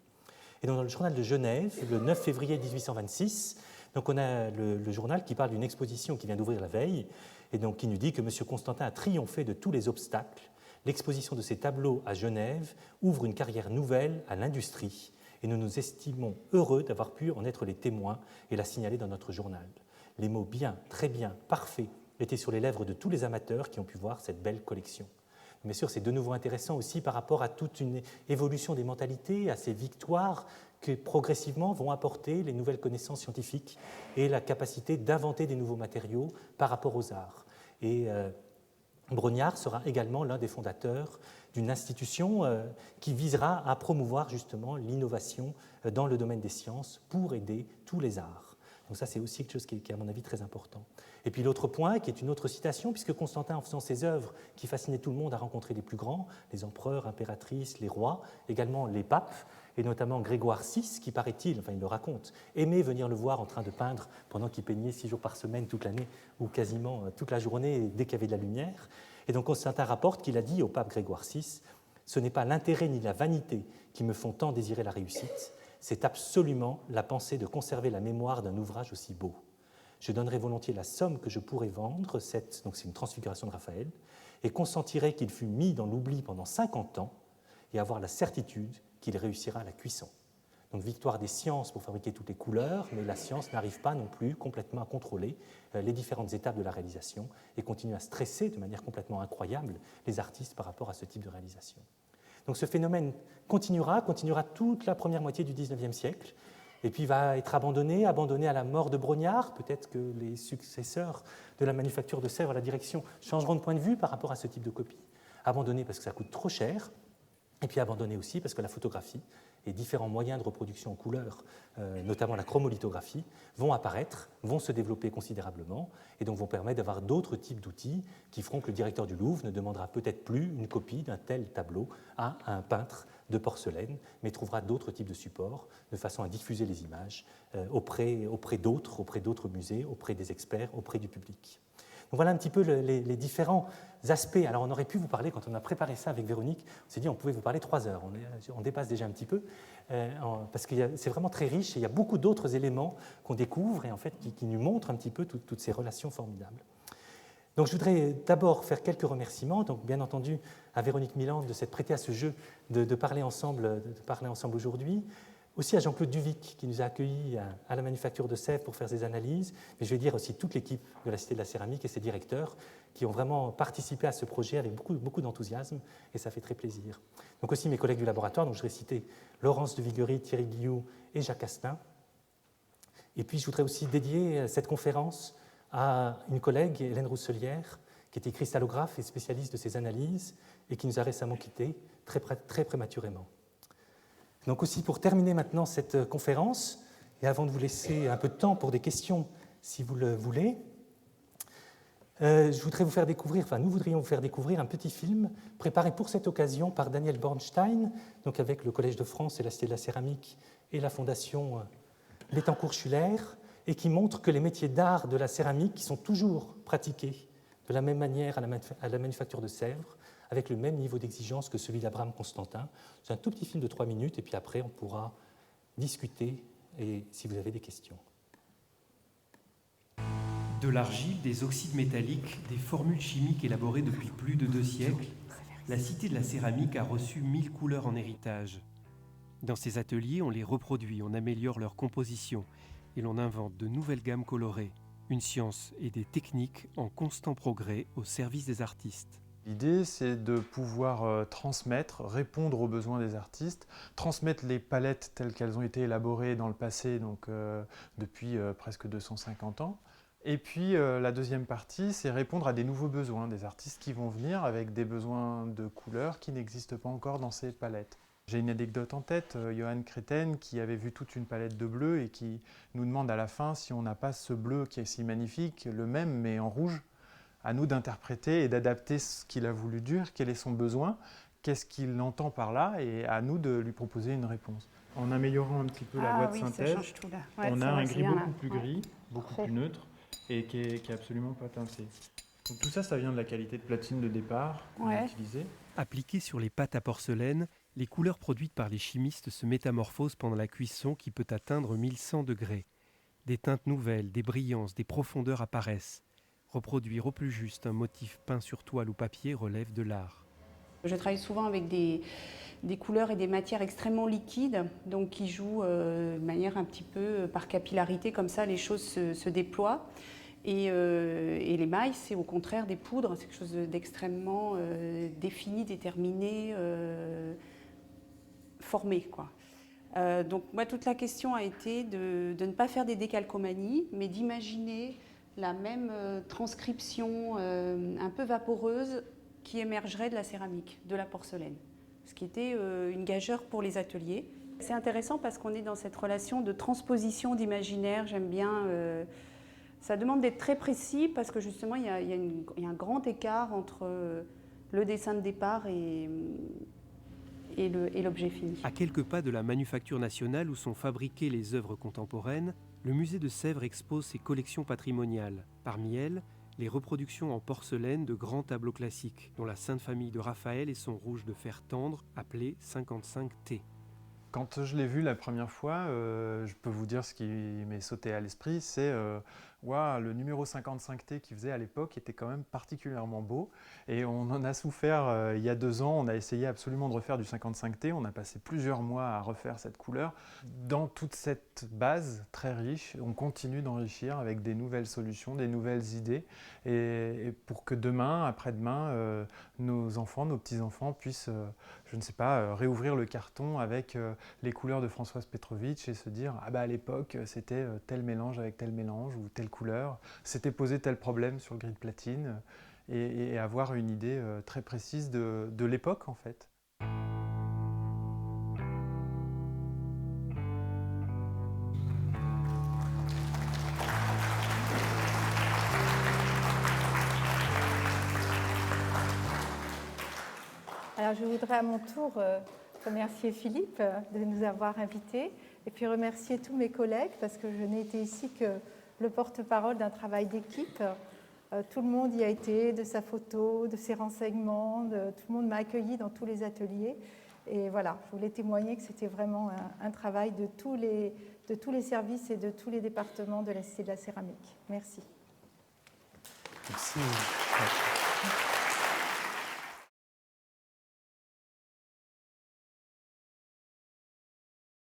Et dans le journal de Genève, le 9 février 1826, donc on a le journal qui parle d'une exposition qui vient d'ouvrir la veille, et donc qui nous dit que M. Constantin a triomphé de tous les obstacles. L'exposition de ses tableaux à Genève ouvre une carrière nouvelle à l'industrie, et nous nous estimons heureux d'avoir pu en être les témoins et la signaler dans notre journal. Les mots bien, très bien, parfait étaient sur les lèvres de tous les amateurs qui ont pu voir cette belle collection. Bien sûr, c'est de nouveau intéressant aussi par rapport à toute une évolution des mentalités, à ces victoires que progressivement vont apporter les nouvelles connaissances scientifiques et la capacité d'inventer des nouveaux matériaux par rapport aux arts. Et Brognard sera également l'un des fondateurs d'une institution qui visera à promouvoir justement l'innovation dans le domaine des sciences pour aider tous les arts. Donc ça, c'est aussi quelque chose qui est à mon avis très important. Et puis l'autre point, qui est une autre citation, puisque Constantin, en faisant ses œuvres qui fascinaient tout le monde, a rencontré les plus grands, les empereurs, impératrices, les rois, également les papes, et notamment Grégoire VI, qui paraît-il, enfin il le raconte, aimait venir le voir en train de peindre pendant qu'il peignait 6 jours par semaine toute l'année, ou quasiment toute la journée dès qu'il y avait de la lumière. Et donc Constantin rapporte qu'il a dit au pape Grégoire VI, « Ce n'est pas l'intérêt ni la vanité qui me font tant désirer la réussite, c'est absolument la pensée de conserver la mémoire d'un ouvrage aussi beau. Je donnerais volontiers la somme que je pourrais vendre, donc c'est une transfiguration de Raphaël, et consentirais qu'il fût mis dans l'oubli pendant 50 ans et avoir la certitude qu'il réussira à la cuisson. » Donc victoire des sciences pour fabriquer toutes les couleurs, mais la science n'arrive pas non plus complètement à contrôler les différentes étapes de la réalisation et continue à stresser de manière complètement incroyable les artistes par rapport à ce type de réalisation. Donc ce phénomène continuera toute la première moitié du XIXe siècle, et puis va être abandonné à la mort de Brognard. Peut-être que les successeurs de la manufacture de Sèvres à la direction changeront de point de vue par rapport à ce type de copie. Abandonné parce que ça coûte trop cher, et puis abandonné aussi parce que la photographie et différents moyens de reproduction en couleur, notamment la chromolithographie, vont apparaître, vont se développer considérablement et donc vont permettre d'avoir d'autres types d'outils qui feront que le directeur du Louvre ne demandera peut-être plus une copie d'un tel tableau à un peintre de porcelaine, mais trouvera d'autres types de supports de façon à diffuser les images auprès d'autres musées, auprès des experts, auprès du public. Donc voilà un petit peu les différents aspects. Alors on aurait pu vous parler, quand on a préparé ça avec Véronique, on s'est dit on pouvait vous parler 3 heures. On dépasse déjà un petit peu, parce que c'est vraiment très riche et il y a beaucoup d'autres éléments qu'on découvre et en fait qui nous montrent un petit peu toutes ces relations formidables. Donc je voudrais d'abord faire quelques remerciements, donc bien entendu à Véronique Milan de s'être prêtée à ce jeu de parler ensemble aujourd'hui. Aussi à Jean-Claude Duvic qui nous a accueillis à la Manufacture de Sèvres pour faire ses analyses, mais je vais dire aussi toute l'équipe de la Cité de la Céramique et ses directeurs qui ont vraiment participé à ce projet avec beaucoup d'enthousiasme et ça fait très plaisir. Donc aussi mes collègues du laboratoire, donc je vais citer Laurence de Viguerie, Thierry Guillou et Jacques Astin. Et puis je voudrais aussi dédier cette conférence à une collègue, Hélène Rousselière, qui était cristallographe et spécialiste de ces analyses et qui nous a récemment quittés très prématurément. Donc aussi pour terminer maintenant cette conférence, et avant de vous laisser un peu de temps pour des questions, si vous le voulez. Nous voudrions vous faire découvrir un petit film préparé pour cette occasion par Daniel Bornstein, donc avec le Collège de France et la Cité de la Céramique et la Fondation Bettencourt-Schuller, et qui montre que les métiers d'art de la céramique sont toujours pratiqués de la même manière à la manufacture de Sèvres, avec le même niveau d'exigence que celui d'Abraham Constantin. C'est un tout petit film de 3 minutes, et puis après on pourra discuter, et si vous avez des questions. De l'argile, des oxydes métalliques, des formules chimiques élaborées depuis plus de 2 siècles, la Cité de la Céramique a reçu 1000 couleurs en héritage. Dans ces ateliers, on les reproduit, on améliore leur composition et l'on invente de nouvelles gammes colorées, une science et des techniques en constant progrès au service des artistes. L'idée, c'est de pouvoir transmettre, répondre aux besoins des artistes, transmettre les palettes telles qu'elles ont été élaborées dans le passé, donc depuis presque 250 ans. Et puis la deuxième partie, c'est répondre à des nouveaux besoins des artistes qui vont venir avec des besoins de couleurs qui n'existent pas encore dans ces palettes. J'ai une anecdote en tête, Johan Créten qui avait vu toute une palette de bleu et qui nous demande à la fin si on n'a pas ce bleu qui est si magnifique, le même mais en rouge. À nous d'interpréter et d'adapter ce qu'il a voulu dire, quel est son besoin, qu'est-ce qu'il entend par là, et à nous de lui proposer une réponse. En améliorant un petit peu la voie de synthèse, ça change tout là. Ouais, on a un gris beaucoup plus Ouais. gris, beaucoup plus neutre, et qui est absolument pas teinté. Donc tout ça, ça vient de la qualité de platine de départ qu'on a utilisée. Appliquées sur les pâtes à porcelaine, les couleurs produites par les chimistes se métamorphosent pendant la cuisson qui peut atteindre 1100 degrés. Des teintes nouvelles, des brillances, des profondeurs apparaissent. Reproduire au plus juste un motif peint sur toile ou papier relève de l'art. Je travaille souvent avec des couleurs et des matières extrêmement liquides, donc qui jouent de manière un petit peu par capillarité, comme ça les choses se déploient. Et l'émail, c'est au contraire des poudres, c'est quelque chose d'extrêmement défini, déterminé, formé, quoi. Donc moi, toute la question a été de ne pas faire des décalcomanies, mais d'imaginer la même transcription un peu vaporeuse qui émergerait de la céramique, de la porcelaine, ce qui était une gageure pour les ateliers. C'est intéressant parce qu'on est dans cette relation de transposition d'imaginaire, j'aime bien. Ça demande d'être très précis parce que justement il y a un grand écart entre le dessin de départ et l'objet fini. À quelques pas de la Manufacture nationale où sont fabriquées les œuvres contemporaines, le musée de Sèvres expose ses collections patrimoniales. Parmi elles, les reproductions en porcelaine de grands tableaux classiques, dont la Sainte Famille de Raphaël et son rouge de fer tendre, appelé 55T. Quand je l'ai vu la première fois, je peux vous dire ce qui m'est sauté à l'esprit, c'est le numéro 55T qu'il faisait à l'époque était quand même particulièrement beau. Et on en a souffert il y a 2 ans, on a essayé absolument de refaire du 55T, on a passé plusieurs mois à refaire cette couleur. Dans toute cette base très riche, on continue d'enrichir avec des nouvelles solutions, des nouvelles idées, et pour que demain, après-demain, nos enfants, nos petits-enfants puissent, je ne sais pas, réouvrir le carton avec les couleurs de Françoise Petrovitch et se dire « Ah bah à l'époque, c'était tel mélange avec tel mélange ou telle couleur, c'était posé tel problème sur le gris de platine » et avoir une idée très précise de l'époque en fait. Alors, je voudrais à mon tour remercier Philippe de nous avoir invités et puis remercier tous mes collègues parce que je n'ai été ici que le porte-parole d'un travail d'équipe. Tout le monde y a été, de sa photo, de ses renseignements, tout le monde m'a accueilli dans tous les ateliers. Et voilà, je voulais témoigner que c'était vraiment un travail de tous les services et de tous les départements de la Cité de la Céramique. Merci. Merci.